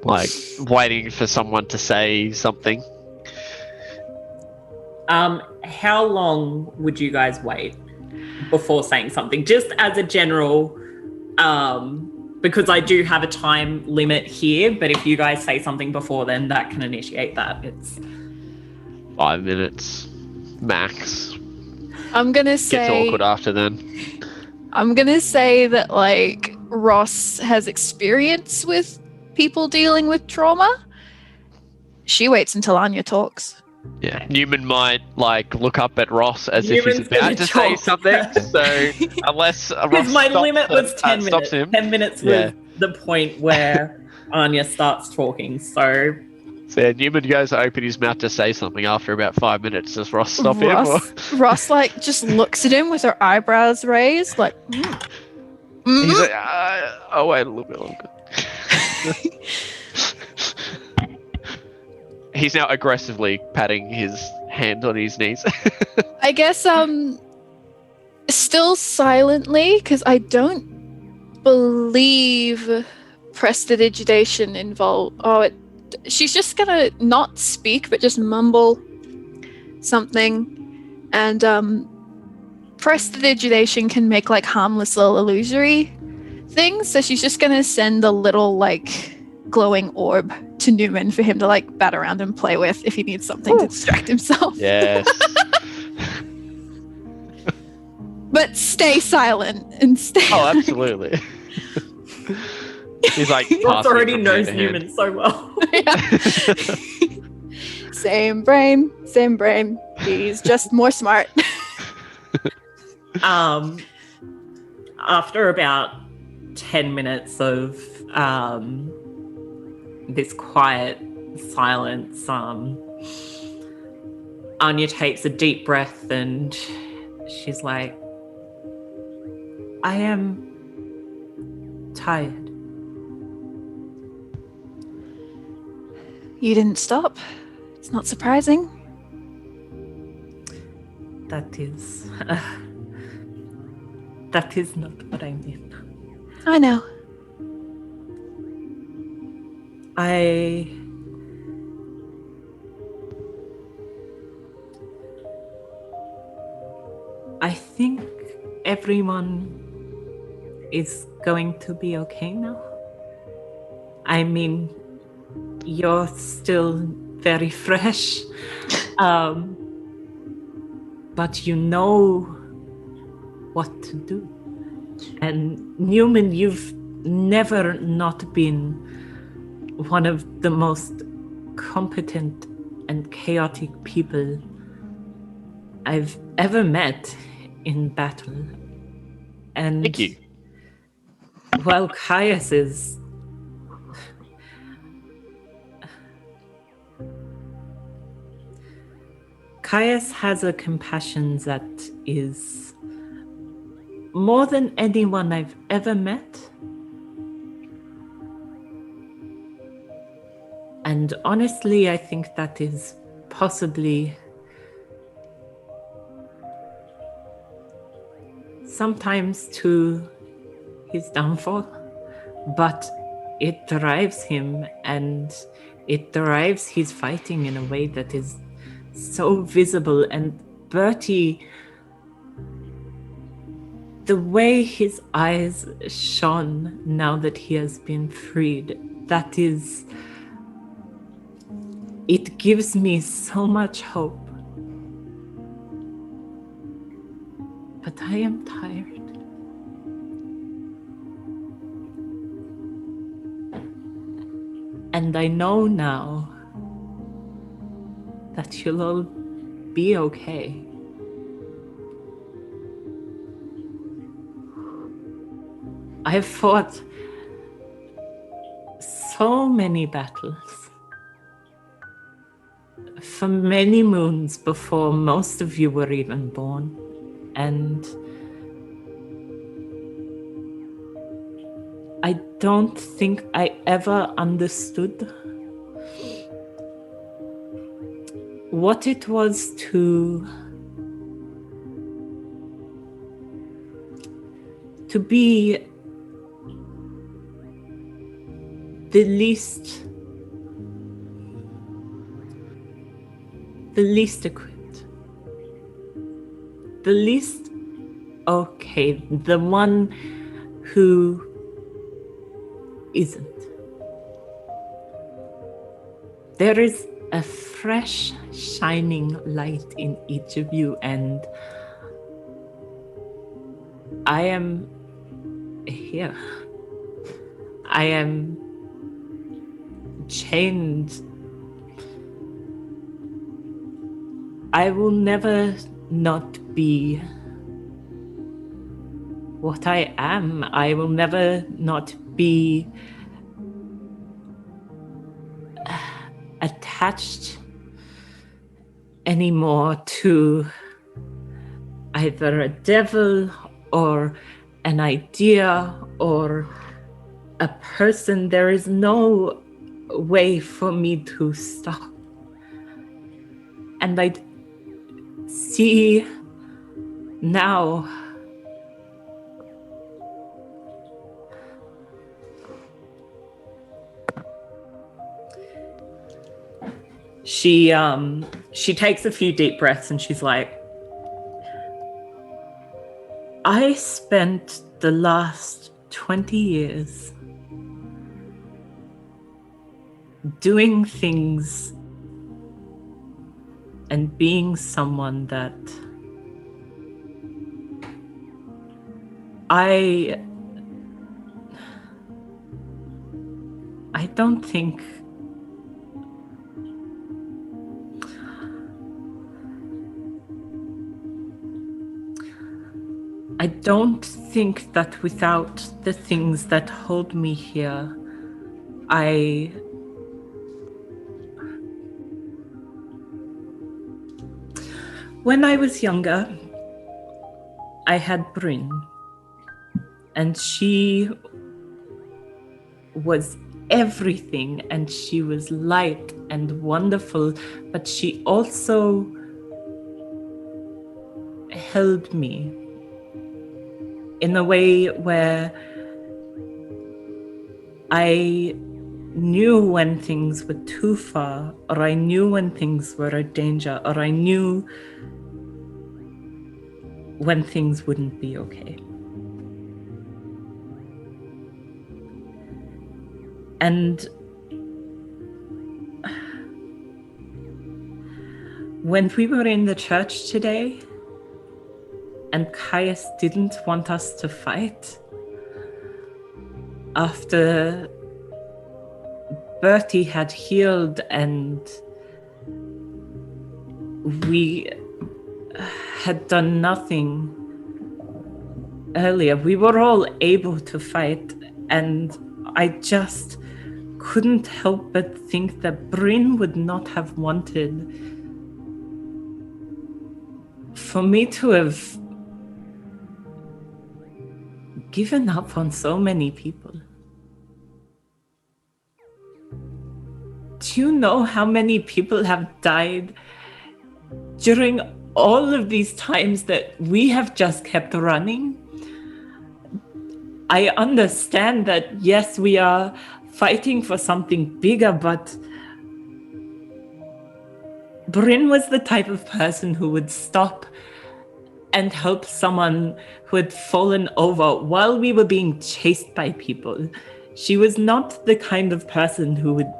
like waiting for someone to say something. How long would you guys wait before saying something? Just as a general, because I do have a time limit here, but if you guys say something before then, that can initiate that. It's 5 minutes max. I'm gonna Gets say awkward after then. I'm gonna say that like Ross has experience with people dealing with trauma. She waits until Anya talks. Yeah, Newman might like look up at Ross as if Newman's he's about gonna to say talk. something. So unless Ross because my stops limit was 10 minutes. stops him. 10 minutes was Yeah. the point where Anya starts talking. So Yeah, Newman goes to open his mouth to say something after about 5 minutes. Does Ross stop him? Or? Ross like just looks at him with her eyebrows raised, like. He's like, I'll wait a little bit longer. He's now aggressively patting his hand on his knees. I guess Still silently, because I don't believe prestidigitation involved. She's just gonna not speak, but just mumble something. And prestidigitation can make like harmless little illusory things. So she's just gonna send a little like glowing orb to Neumann for him to like bat around and play with if he needs something to distract himself. Yes. But stay silent and stay. Oh, absolutely. He's like Ross passing already from knows hand to hand. Neumann so well. Same brain, same brain. He's just more smart. After about 10 minutes of this quiet silence, Anya takes a deep breath and she's like, I am tired. You didn't stop. It's not surprising. That is not what I mean. I know. I think everyone is going to be okay now. I mean, you're still very fresh, but you know what to do. And Neumann, you've never not been one of the most competent and chaotic people I've ever met in battle. And Thank you. while Caius is Caius has a compassion that is more than anyone I've ever met. And honestly, I think that is possibly sometimes to his downfall, but it drives him and it drives his fighting in a way that is so visible. And Bertie, the way his eyes shone now that he has been freed, that is, it gives me so much hope. But I am tired. And I know now that you'll all be okay. I've fought so many battles for many moons before most of you were even born. And I don't think I ever understood what it was to be the least equipped, the least okay, the one who isn't. There is a fresh, shining light in each of you, and I am here. I am chained. I will never not be what I am. I will never not be attached anymore to either a devil or an idea or a person. There is no way for me to stop. And I see now She takes a few deep breaths and she's like, I spent the last 20 years doing things and being someone that I don't think that without the things that hold me here, when I was younger, I had Bryn, and she was everything, and she was light and wonderful, but she also held me in a way where I knew when things were too far, or I knew when things were a danger, or I knew when things wouldn't be okay. And when we were in the church today, and Caius didn't want us to fight, after Bertie had healed and we had done nothing earlier, we were all able to fight, and I just couldn't help but think that Bryn would not have wanted for me to have given up on so many people. Do you know how many people have died during all of these times that we have just kept running? I understand that, yes, we are fighting for something bigger, but Bryn was the type of person who would stop and help someone who had fallen over while we were being chased by people. She was not the kind of person who would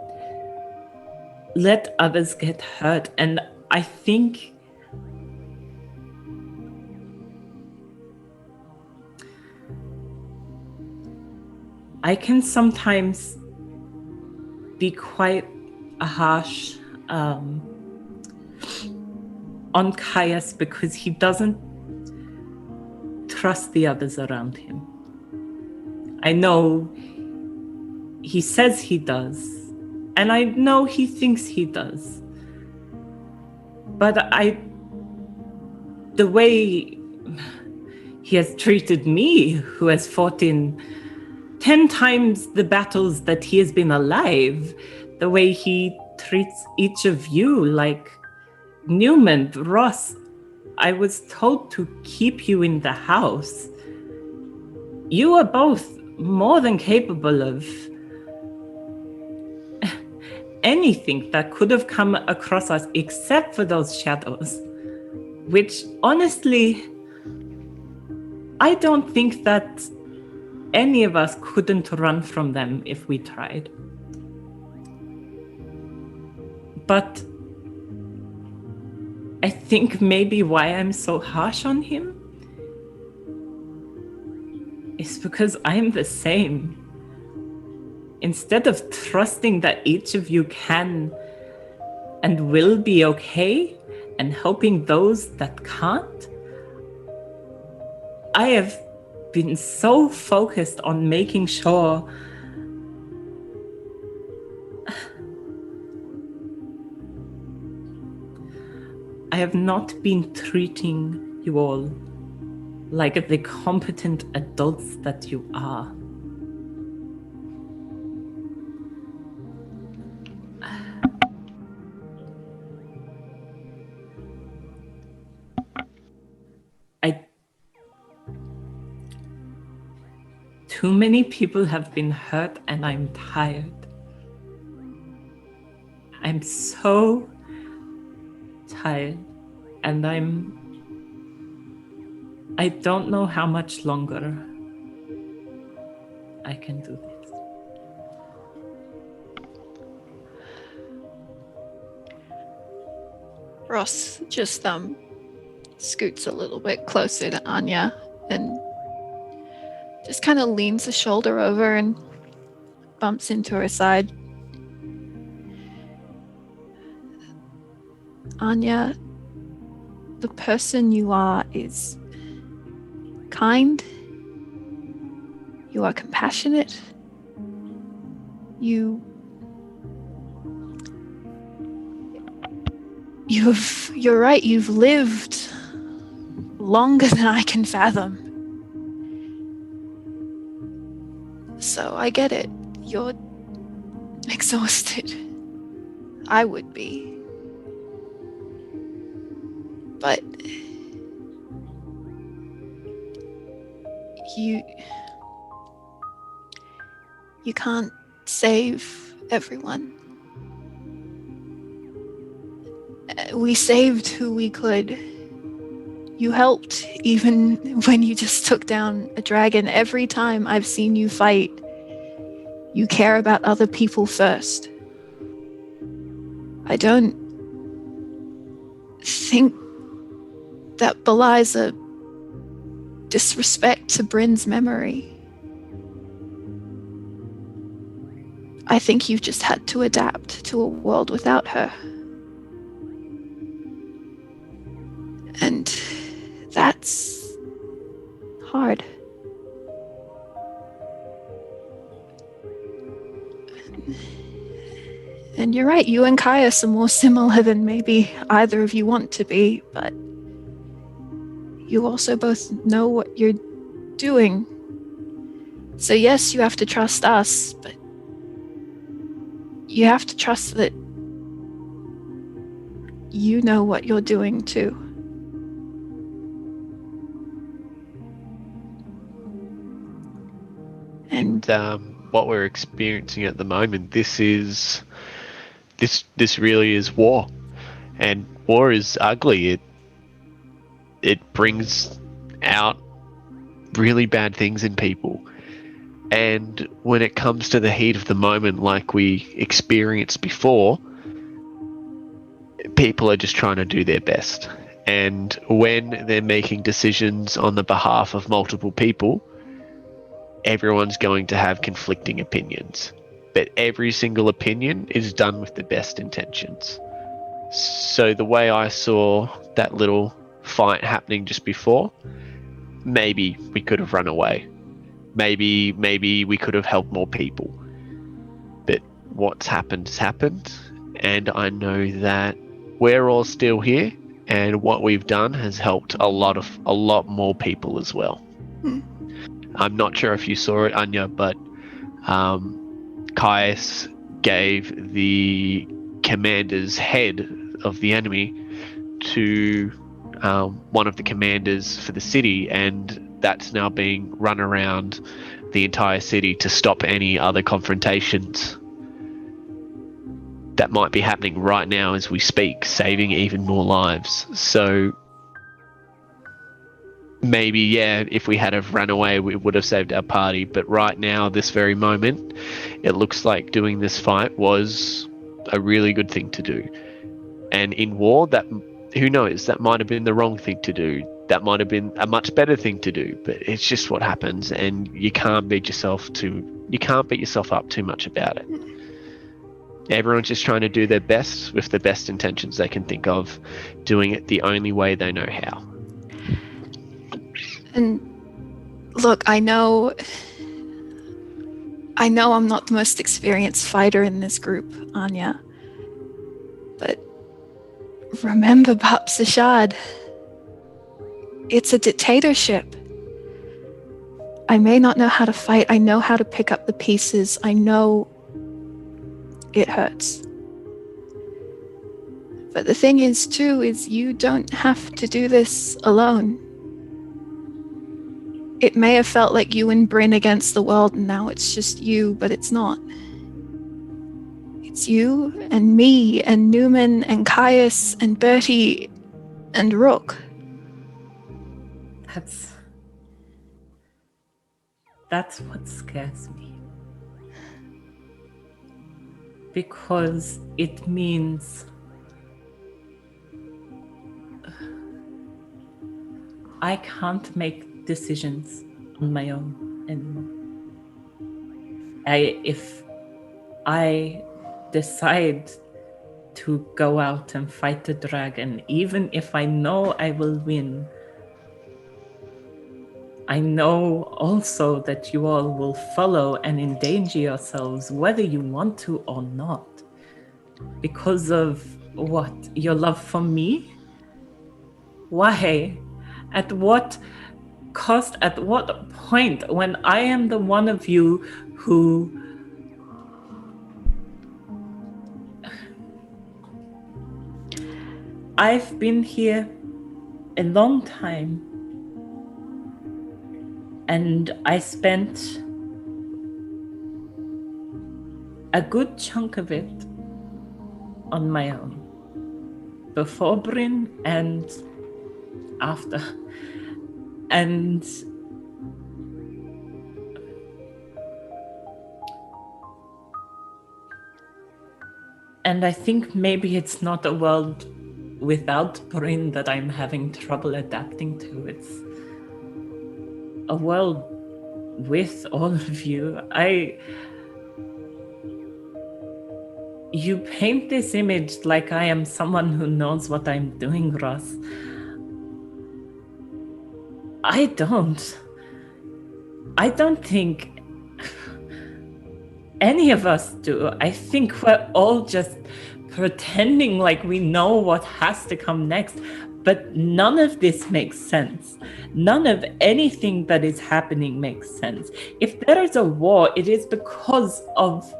let others get hurt. And I think I can sometimes be quite harsh on Caius because he doesn't trust the others around him. I know he says he does, and I know he thinks he does. But the way he has treated me, who has fought in 10 times the battles that he has been alive, the way he treats each of you, like Neumann, Ross, I was told to keep you in the house. You are both more than capable of anything that could have come across us except for those shadows, which honestly, I don't think that any of us couldn't run from them if we tried. But I think maybe why I'm so harsh on him is because I'm the same. Instead of trusting that each of you can and will be okay and helping those that can't, I have been so focused on making sure I have not been treating you all like the competent adults that you are. Too many people have been hurt and I'm tired. I'm so tired, and I don't know how much longer I can do this. Ross just scoots a little bit closer to Anya and just kind of leans a shoulder over and bumps into her side. Anya, the person you are is kind. You are compassionate. You're right, you've lived longer than I can fathom. So I get it. You're exhausted. I would be. But you can't save everyone. We saved who we could. You helped even when you just took down a dragon. Every time I've seen you fight, you care about other people first. I don't think that belies a disrespect to Bryn's memory. I think you've just had to adapt to a world without her. And that's hard. And you're right, you and Caius are more similar than maybe either of you want to be, but you also both know what you're doing. So yes, you have to trust us, but you have to trust that you know what you're doing too. And what we're experiencing at the moment, this really is war, and war is ugly. It brings out really bad things in people, and when it comes to the heat of the moment, like we experienced before, people are just trying to do their best. And when they're making decisions on the behalf of multiple people, everyone's going to have conflicting opinions, but every single opinion is done with the best intentions. So the way I saw that little fight happening just before, maybe we could have run away. Maybe we could have helped more people. But what's happened has happened, and I know that we're all still here, and what we've done has helped a lot more people as well. I'm not sure if you saw it, Anya, but Caius gave the commander's head of the enemy to one of the commanders for the city, and that's now being run around the entire city to stop any other confrontations that might be happening right now as we speak, saving even more lives. So maybe, yeah, if we had have run away, we would have saved our party. But right now, this very moment, it looks like doing this fight was a really good thing to do. And in war, that, who knows, that might have been the wrong thing to do. That might have been a much better thing to do. But it's just what happens, and you can't beat yourself up too much about it. Everyone's just trying to do their best with the best intentions they can think of, doing it the only way they know how. And look, I know I'm not the most experienced fighter in this group, Anya. But remember Bab Sashad. It's a dictatorship. I may not know how to fight. I know how to pick up the pieces. I know it hurts. But the thing is, too, is you don't have to do this alone. It may have felt like you and Bryn against the world, and now it's just you, but it's not. It's you and me and Neumann and Caius and Bertie and Rook. That's what scares me. Because it means I can't make decisions on my own anymore. If I decide to go out and fight the dragon, even if I know I will win, I know also that you all will follow and endanger yourselves whether you want to or not. Because of what? Your love for me? Why? At what cost? At what point? When I am the one of you who I've been here a long time, and I spent a good chunk of it on my own, before Bryn and after. And I think maybe it's not a world without Bryn that I'm having trouble adapting to. It's a world with all of you. You paint this image like I am someone who knows what I'm doing, Ross. I don't think any of us do. I think we're all just pretending like we know what has to come next, but none of this makes sense. None of anything that is happening makes sense. If there is a war, it is because of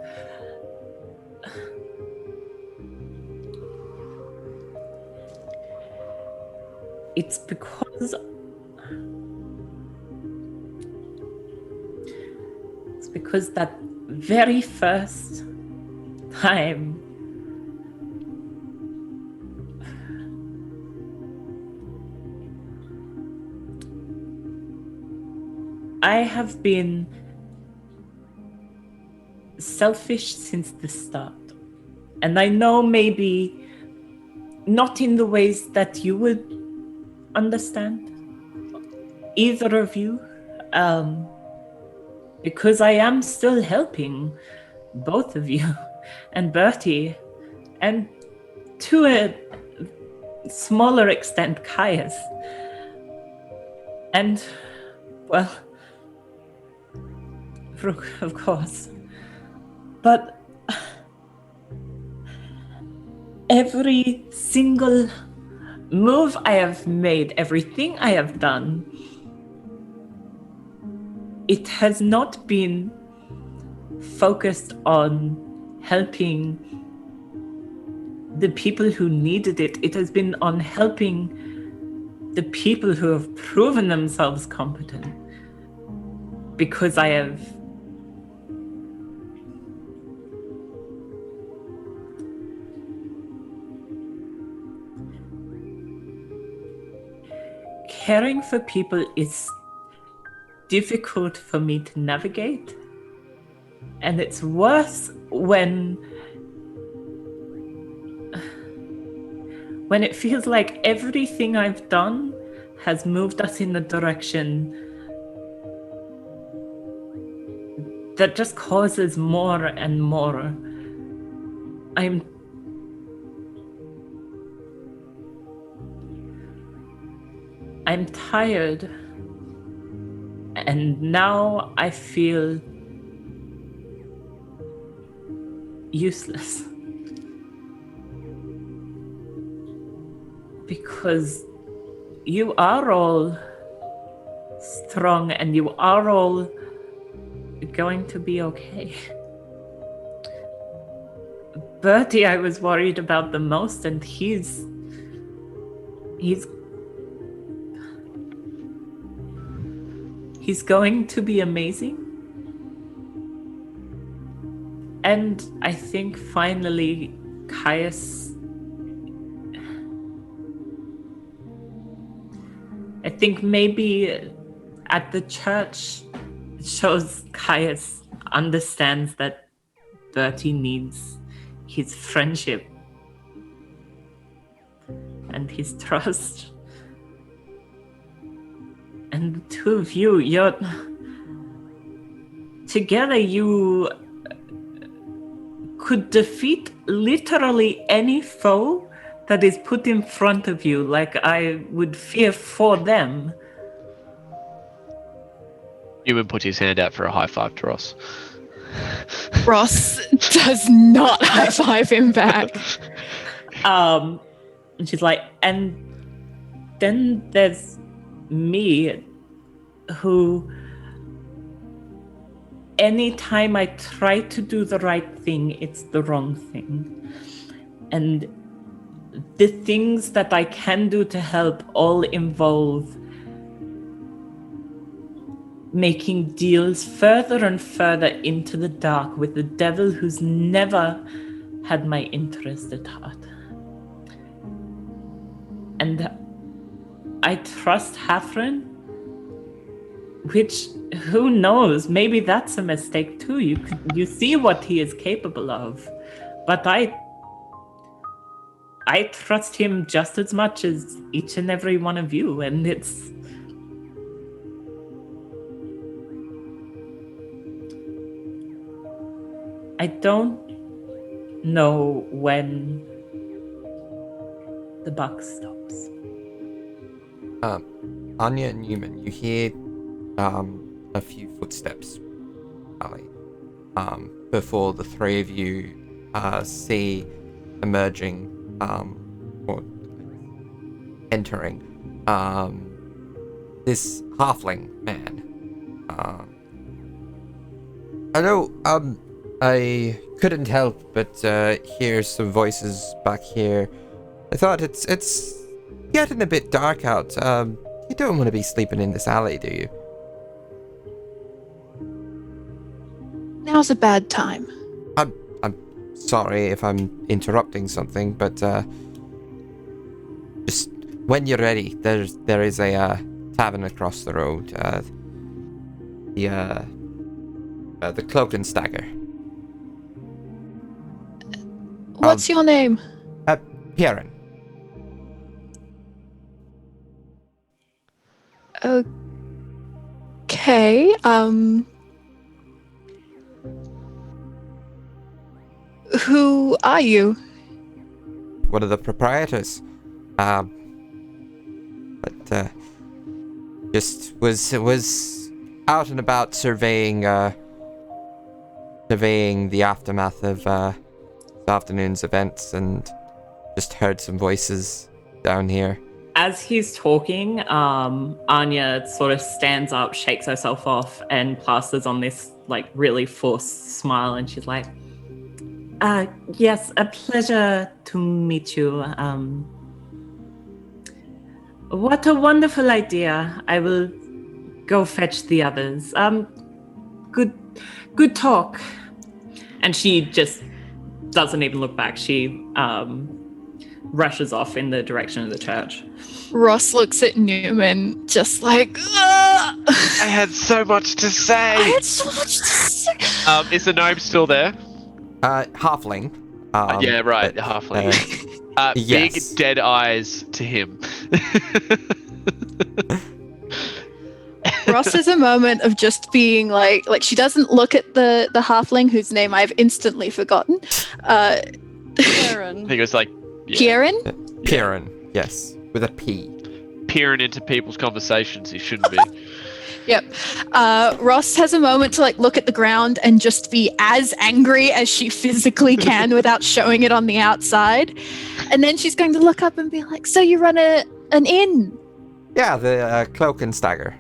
that very first time I have been selfish since the start. And I know maybe not in the ways that you would understand, either of you, because I am still helping both of you and Bertie, and to a smaller extent Caius. And, well, Rook, of course. But every single move I have made, everything I have done, it has not been focused on helping the people who needed it. It has been on helping the people who have proven themselves competent. Because I have caring for people is difficult for me to navigate, and it's worse when it feels like everything I've done has moved us in a direction that just causes more and more. I'm tired, and now I feel useless. Because you are all strong and you are all going to be okay. Bertie, I was worried about the most, and he's going to be amazing. And I think finally Caius... I think maybe at the church it shows Caius understands that Bertie needs his friendship and his trust. And the two of you, you're... Together you could defeat literally any foe that is put in front of you, like I would fear for them. Neumann puts his hand out for a high five to Ross. Ross does not high five him back. And she's like, and then there's me, who anytime I try to do the right thing, it's the wrong thing. And the things that I can do to help all involve making deals further and further into the dark with the devil who's never had my interest at heart. And I trust Hafren, which, who knows, maybe that's a mistake too. You see what he is capable of, but I trust him just as much as each and every one of you, and it's... I don't know when the buck stops. Anya and Neumann, you hear a few footsteps, Ali, before the three of you see emerging, or entering, this halfling man. I know, I couldn't help but hear some voices back here. I thought it's getting a bit dark out. You don't want to be sleeping in this alley, do you? Now's a bad time. I'm sorry if I'm interrupting something, but just when you're ready, there is a tavern across the road. The Cloak and Stagger. What's your name? Pierren. Okay, who are you? One of the proprietors. But just was out and about surveying the aftermath of this afternoon's events, and just heard some voices down here. As he's talking, Anya sort of stands up, shakes herself off, and plasters on this like really forced smile, and she's like, yes, a pleasure to meet you. What a wonderful idea. I will go fetch the others. Good talk. And she just doesn't even look back. She rushes off in the direction of the church. Ross looks at Neumann just like, ugh! I had so much to say. Is the gnome still there? Halfling. Yeah, right, halfling. Yes. Big dead eyes to him. Ross has a moment of just being like she doesn't look at the halfling whose name I've instantly forgotten. Karen. He goes like, yeah. Kieran? Pierren, yes, with a P. Peering into people's conversations he shouldn't be. Yep. Ross has a moment to like look at the ground and just be as angry as she physically can without showing it on the outside. And then she's going to look up and be like, so you run an inn? Yeah, the Cloak and Stagger.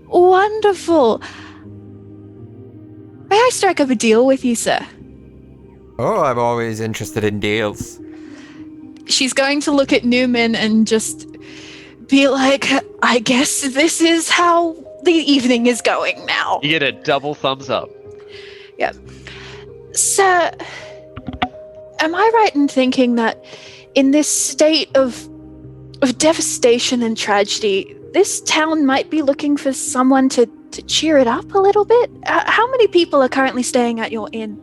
Wonderful. May I strike up a deal with you, sir? Oh, I'm always interested in deals. She's going to look at Neumann and just be like, I guess this is how the evening is going now. You get a double thumbs up. Yep. Sir, am I right in thinking that in this state of devastation and tragedy, this town might be looking for someone to cheer it up a little bit? How many people are currently staying at your inn?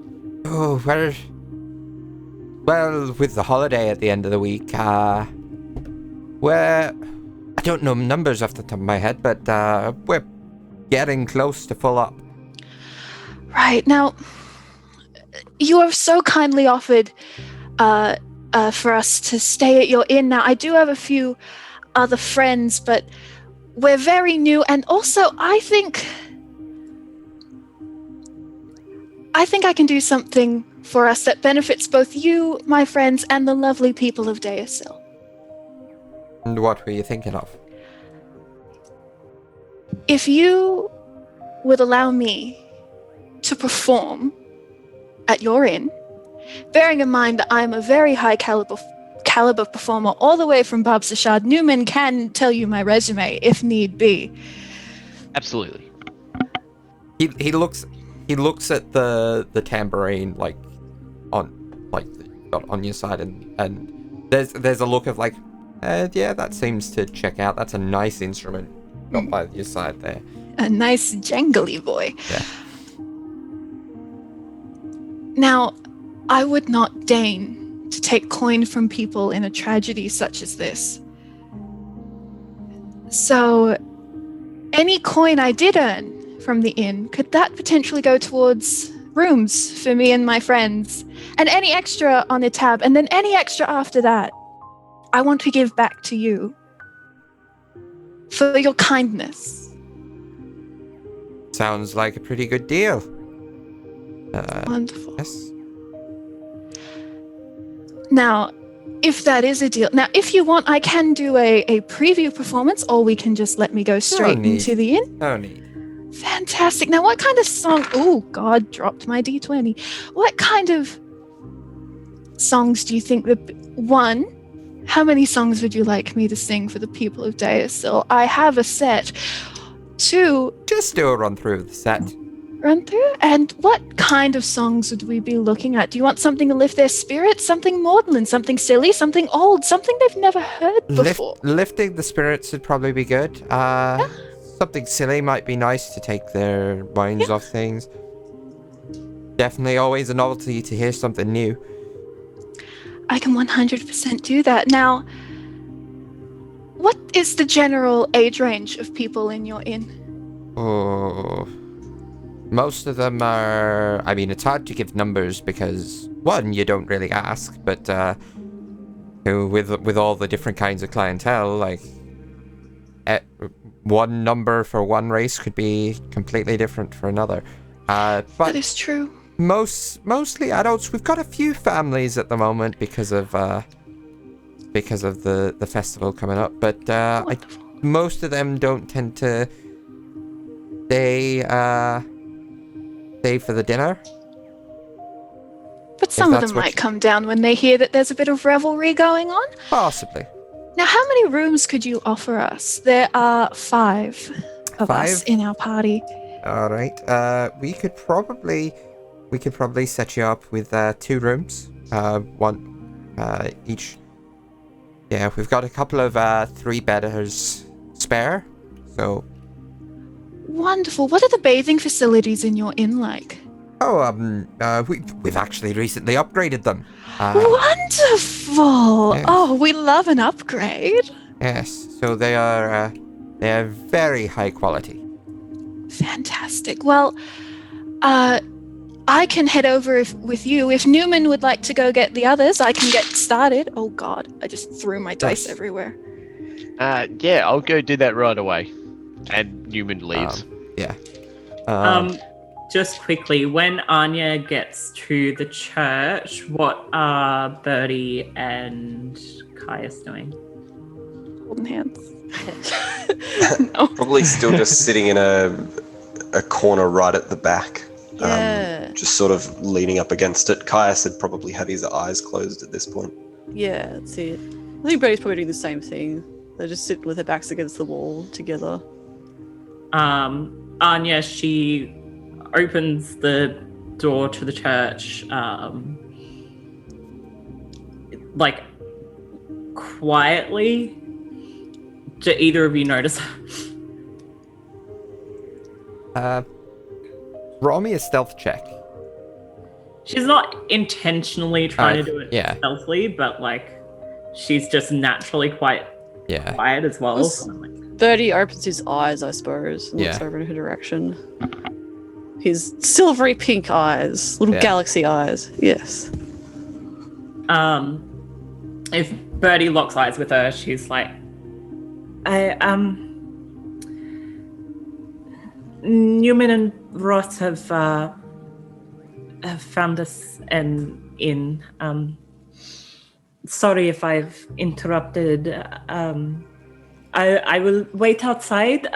Oh, well, with the holiday at the end of the week, I don't know numbers off the top of my head, but we're getting close to full up. Right, now, you have so kindly offered for us to stay at your inn. Now, I do have a few other friends, but we're very new, and also I think I can do something for us that benefits both you, my friends, and the lovely people of Deosil. And what were you thinking of? If you would allow me to perform at your inn, bearing in mind that I'm a very high caliber performer all the way from Babsashad, Neumann can tell you my resume if need be. Absolutely. He looks at the tambourine on your side, and there's a look of yeah, that seems to check out. That's a nice instrument got by your side there. A nice jangly boy. Yeah. Now, I would not deign to take coin from people in a tragedy such as this. So, any coin I did earn from the inn, could that potentially go towards rooms for me and my friends? And any extra on the tab, and then any extra after that, I want to give back to you for your kindness. Sounds like a pretty good deal. Wonderful. Yes. Now, if that is a deal, now if you want, I can do a preview performance, or we can just let me go straight into the inn. No need. Fantastic. Now, what kind of song? Oh, God, dropped my D20. What kind of songs do you think one? How many songs would you like me to sing for the people of Deosil? I have a set. 2, Just do a run through of the set. run through. And what kind of songs would we be looking at? Do you want something to lift their spirits? Something maudlin? Something silly? Something old? Something they've never heard before? Lifting the spirits would probably be good. Something silly might be nice to take their minds off things. Definitely always a novelty to hear something new. I can 100% do that. Now, what is the general age range of people in your inn? Oh, most of them are. I mean, it's hard to give numbers because one, you don't really ask, but with all the different kinds of clientele, one number for one race could be completely different for another. But That is true. mostly adults. We've got a few families at the moment because of the festival coming up, but most of them don't tend to stay for the dinner. But some of them might come down when they hear that there's a bit of revelry going on. Possibly. Now, how many rooms could you offer us? There are 5 of us in our party. All right. We could probably set you up with 2 rooms. One each. Yeah, we've got a couple of 3-bedders spare. So. Wonderful. What are the bathing facilities in your inn like? Oh, we've actually recently upgraded them. Wonderful. Yes. Oh, we love an upgrade. Yes. So they are very high quality. Fantastic. Well, I can head over with you. If Neumann would like to go get the others, I can get started. Oh, God. I just threw my dice everywhere. Yeah, I'll go do that right away. And Neumann leaves. Yeah. Just quickly, when Anya gets to the church, what are Bertie and Caius doing? Holding hands. No. Probably still just sitting in a corner right at the back. Yeah. Just sort of leaning up against it. Caius would probably have his eyes closed at this point. Yeah, that's it. I think Brady's probably doing the same thing. They just sit with their backs against the wall together. Anya, she opens the door to the church, like quietly. Do either of you notice? Roll me a stealth check. She's not intentionally trying to do it yeah. stealthily, but like she's just naturally quite quiet as well. So I'm like, Birdie opens his eyes, I suppose, and looks over in her direction. His silvery pink eyes, little galaxy eyes. Yes. If Birdie locks eyes with her, she's like, Neumann and Ross have found us an inn. Sorry if I've interrupted. I will wait outside.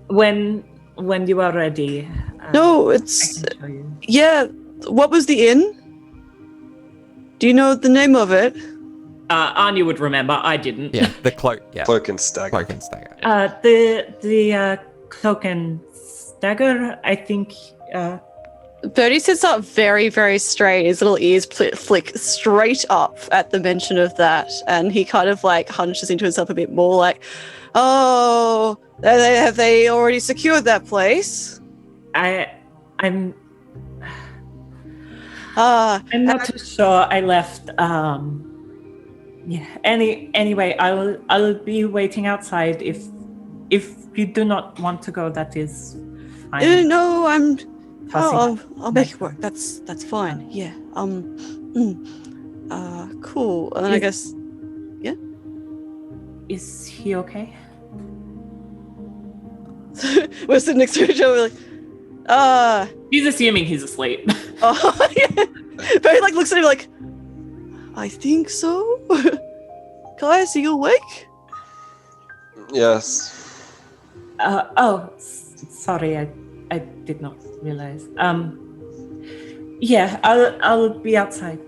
When you are ready. No, it's What was the inn? Do you know the name of it? Anya would remember. I didn't. Yeah, the cloak. Yeah, Cloak and Stagger. Cloak and Stagger. The Cloak and Stagger. I think. Birdie sits up very, very straight. His little ears flick straight up at the mention of that, and he kind of like hunches into himself a bit more, like, "Oh, have they already secured that place?" I'm not too sure. I left. Anyway, I'll be waiting outside. If you do not want to go, that is fine. No, I'll make it work. That's fine. Yeah. Cool. And then I guess. Yeah. Is he okay? We're sitting next to each other, like, He's assuming he's asleep. Oh, yeah. Barry like looks at him like, I think so. Guys, are you awake? Yes. Sorry, I did not realize. Yeah, I'll be outside.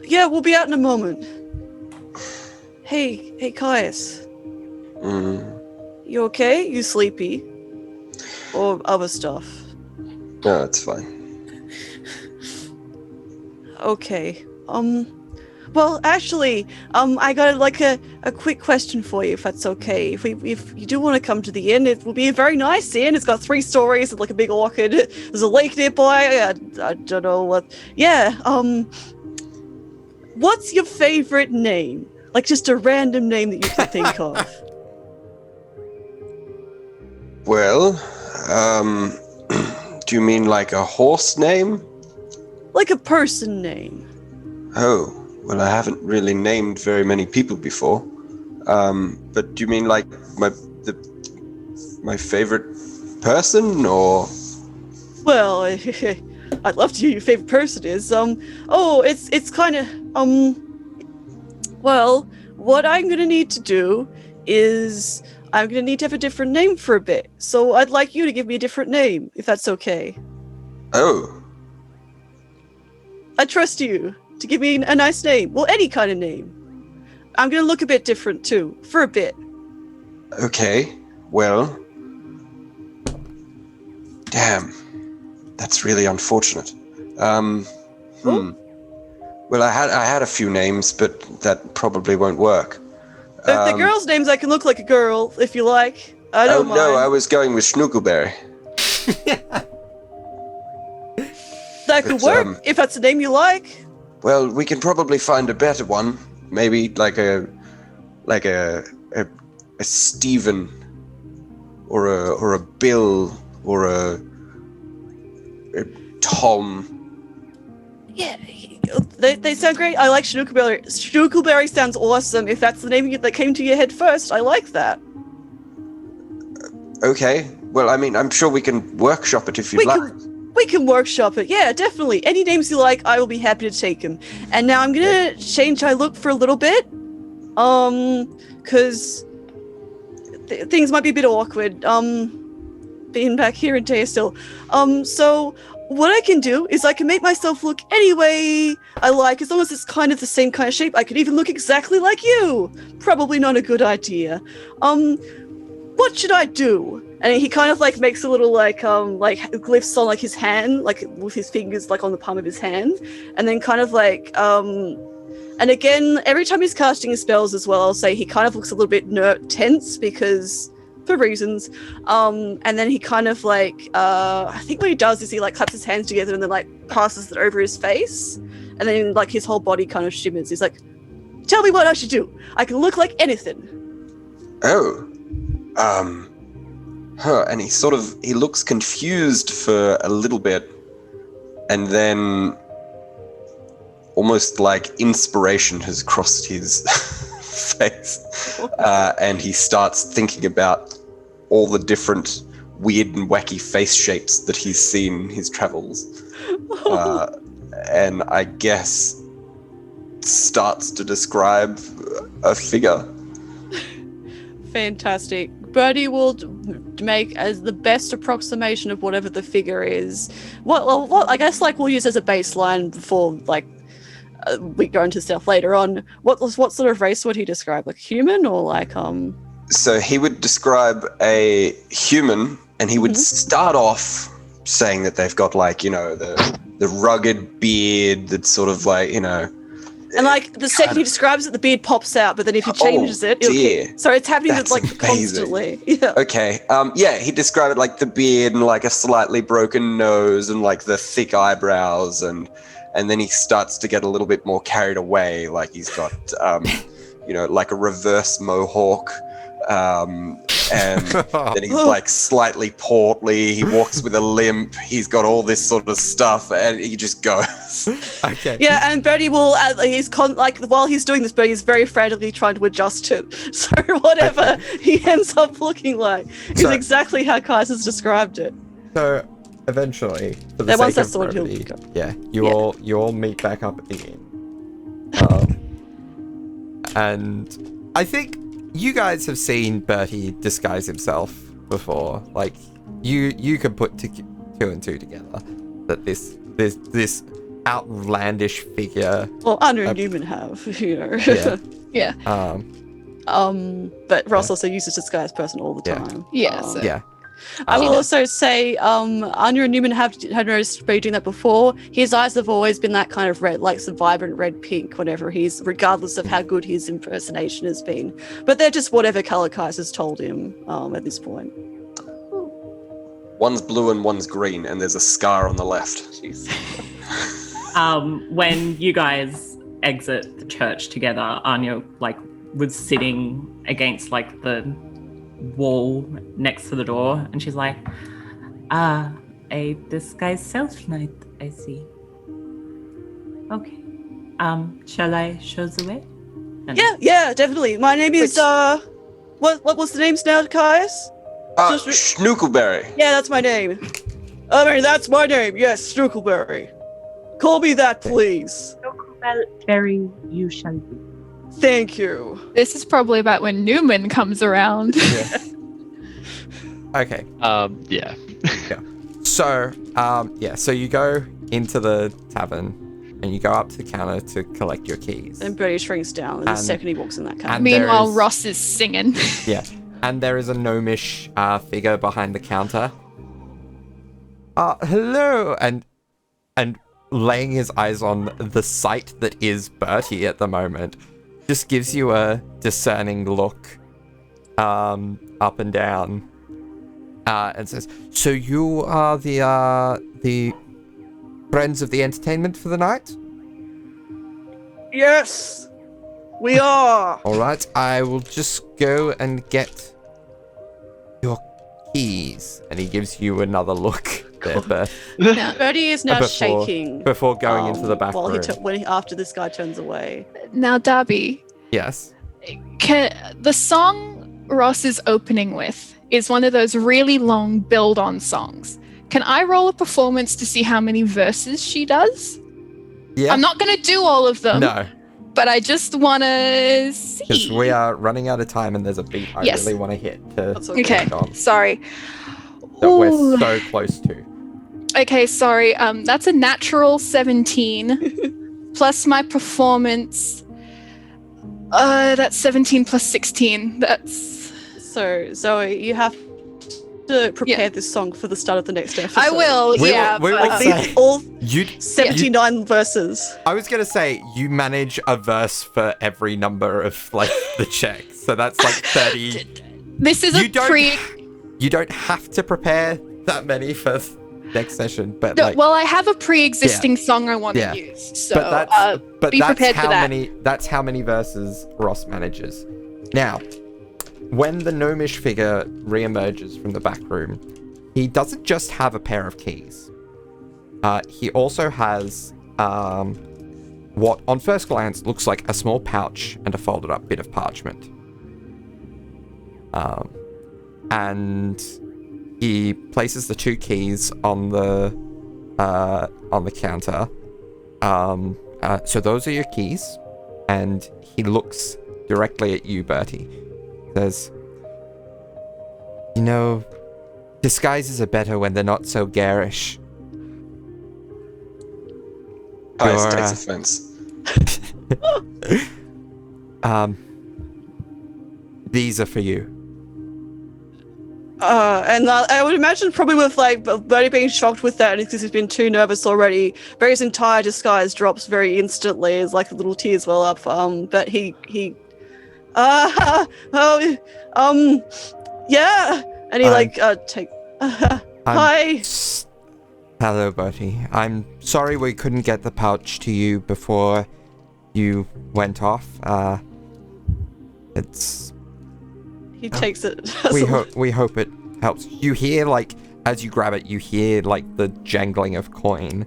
Yeah, we'll be out in a moment. Hey, Caius. You okay? You sleepy? Or other stuff? No, it's fine. Okay. Well, actually, I got like a quick question for you, if that's okay. If you do want to come to the inn, it will be a very nice inn. It's got 3 stories, like a big orchard. There's a lake nearby. I don't know what. Yeah. What's your favorite name? Like just a random name that you can think of. Well, do you mean like a horse name? Like a person name. Oh, well, I haven't really named very many people before. But do you mean like my favorite person, or? Well, I'd love to hear your favorite person is. It's kind of Well, what I'm gonna need to do is I'm gonna need to have a different name for a bit. So I'd like you to give me a different name, if that's okay. Oh. I trust you to give me a nice name. Well, any kind of name. I'm gonna look a bit different too, for a bit. Okay. Well. Damn. That's really unfortunate. Well, I had a few names, but that probably won't work. If the girls' names, I can look like a girl, if you like. I don't mind. No, I was going with Schnuckelberry. That could work, if that's the name you like. Well, we can probably find a better one. Maybe like a Stephen, or a Bill, or a Tom. Yeah, they sound great. I like Schnuckelberry. Schnuckelberry sounds awesome. If that's the name that came to your head first, I like that. Okay. Well, I mean, I'm sure we can workshop it if you'd like. We can workshop it. Yeah, definitely. Any names you like, I will be happy to take them. And now I'm gonna change my look for a little bit. Cause things might be a bit awkward. Being back here in Taya still. So what I can do is I can make myself look any way I like, as long as it's kind of the same kind of shape. I could even look exactly like you. Probably not a good idea. What should I do? And he kind of like makes a little like glyphs on like his hand, like with his fingers like on the palm of his hand, and then kind of like and again, every time he's casting his spells as well, I'll say he kind of looks a little bit tense because for reasons. And then he kind of like I think what he does is he like claps his hands together and then like passes it over his face, and then like his whole body kind of shimmers. He's like, "Tell me what I should do. I can look like anything." Oh, and he looks confused for a little bit, and then almost like inspiration has crossed his face, and he starts thinking about all the different weird and wacky face shapes that he's seen in his travels, and I guess starts to describe a figure. Fantastic. Birdie will make as the best approximation of whatever the figure is. What I guess like we'll use as a baseline before like we go into stuff later on. What sort of race would he describe? Like human or like So he would describe a human, and he would start off saying that they've got like, you know, the rugged beard that's sort of like, you know. And like the second he describes it, the beard pops out, but then if he changes it, so it's happening constantly. Yeah. Okay. He described it like the beard and like a slightly broken nose and like the thick eyebrows, and then he starts to get a little bit more carried away, like he's got you know, like a reverse mohawk. And then he's like slightly portly, he walks with a limp, he's got all this sort of stuff, and he just goes. Okay. Yeah, and Birdie will, while he's doing this, Birdie is very frantically trying to adjust it. So whatever he ends up looking like is exactly how Kaiser's described it. So eventually, for the once sake that's of the one brevity, you all meet back up at the inn. And I think you guys have seen Bertie disguise himself before. Like, you could put two and two together that this outlandish figure. Well, Anya and Neumann have, you know. Yeah. But Ross also uses disguise person all the time. Yeah. I will also say, Anya and Neumann had noticed Bertie doing that before. His eyes have always been that kind of red, like some vibrant red pink whenever regardless of how good his impersonation has been. But they're just whatever color Kaiser's told him at this point. One's blue and one's green, and there's a scar on the left. Jeez. When you guys exit the church together, Anya was sitting against the wall next to the door, and she's like, a disguised self knight, I see. Okay. Shall I show the way? Yeah, definitely. My name is what was the names now, Caius? Schnuckelberry. Yeah, that's my name. I mean, that's my name. Yes, Schnuckelberry. Call me that, please. Schnuckelberry, you shall be. Thank you. This is probably about when Neumann comes around. Yeah. Okay. Yeah. So, so you go into the tavern and you go up to the counter to collect your keys. And Bertie shrinks down the second he walks in that counter. Meanwhile, Ross is singing. Yeah. And there is a gnomish figure behind the counter. Hello! And laying his eyes on the sight that is Bertie at the moment, just gives you a discerning look up and down, and says, "So you are the friends of the entertainment for the night?" Yes, we are. All right, I will just go and get your keys. And he gives you another look there, Bert. Bertie is now shaking before going into the back room. After this guy turns away. Now, Darby. Yes. The song Ross is opening with is one of those really long build-on songs. Can I roll a performance to see how many verses she does? Yeah. I'm not going to do all of them. No. But I just want to see. Because we are running out of time and there's a beat I really want to hit. Okay, sorry. That we're so close to. Okay, sorry. That's a natural 17 plus my performance. That's 17 plus 16. That's... So, Zoe, you have to prepare this song for the start of the next episode. I will, We yeah. will but- say- all You 79 verses. I was gonna say you manage a verse for every number of like the checks, so that's like 30. This is You a don't- pre. You don't have to prepare that many for next session, but No, like, well, I have a pre-existing song I want to Yeah. use, so but be that's prepared how for that. That's how many verses Ross manages. Now, when the gnomish figure reemerges from the back room, he doesn't just have a pair of keys. He also has what on first glance looks like a small pouch and a folded up bit of parchment. And he places the 2 keys on the counter. So those are your keys, and he looks directly at you, Bertie. Says, "You know, disguises are better when they're not so garish." Pius You're, takes offense. These are for you. And I would imagine probably with like Bertie being shocked with that because he's been too nervous already, Bertie's entire disguise drops very instantly as like the little tears well up. But he yeah, and he hi. Hello, Bertie. I'm sorry we couldn't get the pouch to you before you went off. It's He takes it. we hope it helps. You hear like as you grab it, you hear like the jangling of coin.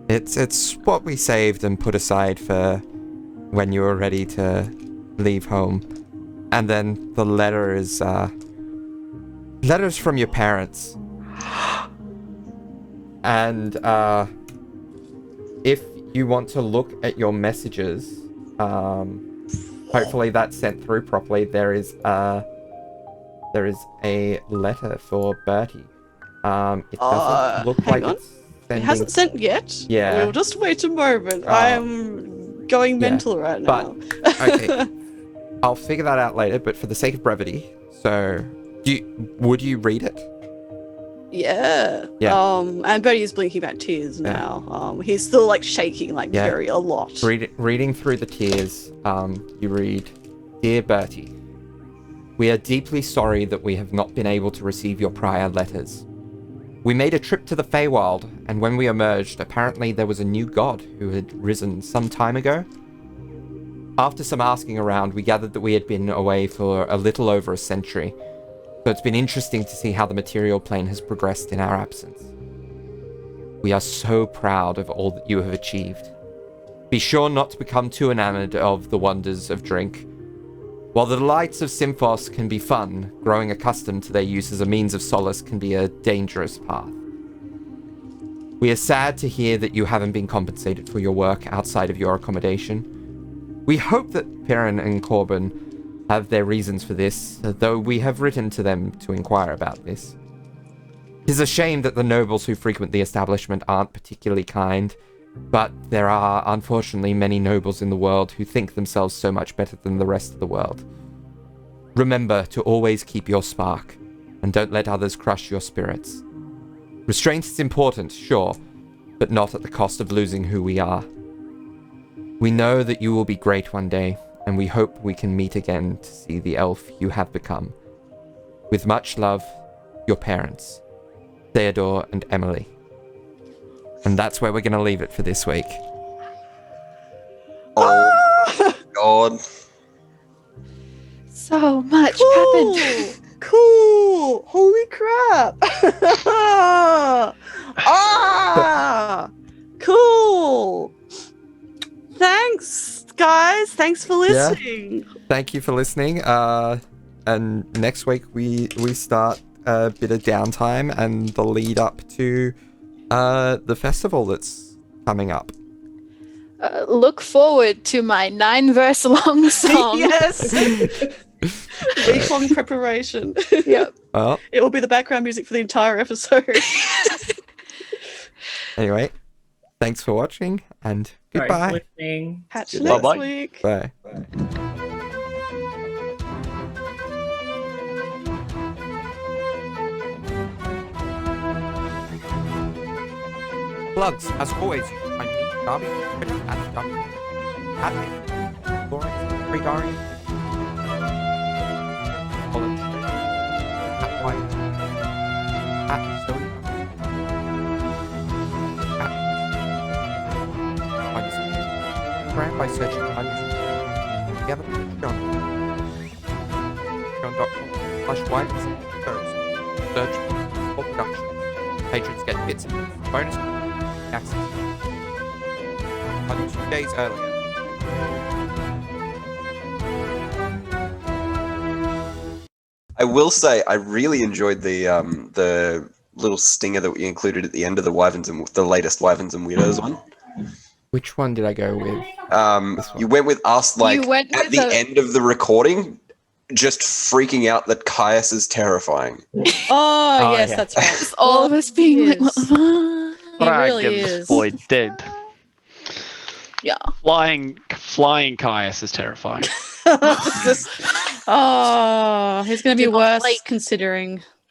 It's what we saved and put aside for when you were ready to leave home. And then the letter is letters from your parents. And if you want to look at your messages, hopefully that's sent through properly. There is a letter for Bertie. It doesn't look like on. it's It sending. hasn't sent yet. Yeah. We'll just wait a moment. I am going mental right now. But okay, I'll figure that out later. But for the sake of brevity, so would you read it? Yeah. And Bertie is blinking back tears now. He's still like shaking like very a lot. Reading through the tears, you read, "Dear Bertie, we are deeply sorry that we have not been able to receive your prior letters. We made a trip to the Feywild, and when we emerged, apparently there was a new god who had risen some time ago. After some asking around, we gathered that we had been away for a little over a century, so it's been interesting to see how the material plane has progressed in our absence. We are so proud of all that you have achieved. Be sure not to become too enamored of the wonders of drink. While the delights of Symphos can be fun, growing accustomed to their use as a means of solace can be a dangerous path. We are sad to hear that you haven't been compensated for your work outside of your accommodation. We hope that Perrin and Corbin have their reasons for this, though we have written to them to inquire about this. It is a shame that the nobles who frequent the establishment aren't particularly kind, but there are, unfortunately, many nobles in the world who think themselves so much better than the rest of the world. Remember to always keep your spark, and don't let others crush your spirits. Restraint is important, sure, but not at the cost of losing who we are. We know that you will be great one day, and we hope we can meet again to see the elf you have become. With much love, your parents, Theodore and Emily." And that's where we're going to leave it for this week. Oh, God. So much happened. Cool. Holy crap. Cool. Thanks, guys. Thanks for listening. Thank you for listening. And next week we start a bit of downtime and the lead up to the festival that's coming up. Look forward to my 9-verse long song. Yes. Week-long preparation. Yep. Well, It will be the background music for the entire episode. anyway, thanks for watching and Sorry for goodbye. listening. Catch you Bye-bye. next week. Bye. Plugs, as always, I'm me, Darby, Twitter at Darby, at Lawrence, Free Darby, College, at White, at Zoe, at Instagram by searching together, Patreon.com/White, search for production. Patrons get bits and pieces, bonus access until 2 days earlier. I will say I really enjoyed the little stinger that we included at the end of the latest Wyverns and Weirdos one. Which one did I go with? You went with us at the end of the recording, just freaking out that Caius is terrifying. Oh, yes, that's right. Just all of us being like, what the fuck? He really is. Boyd dead. Yeah. Flying Caius is terrifying. He's going to be worse considering.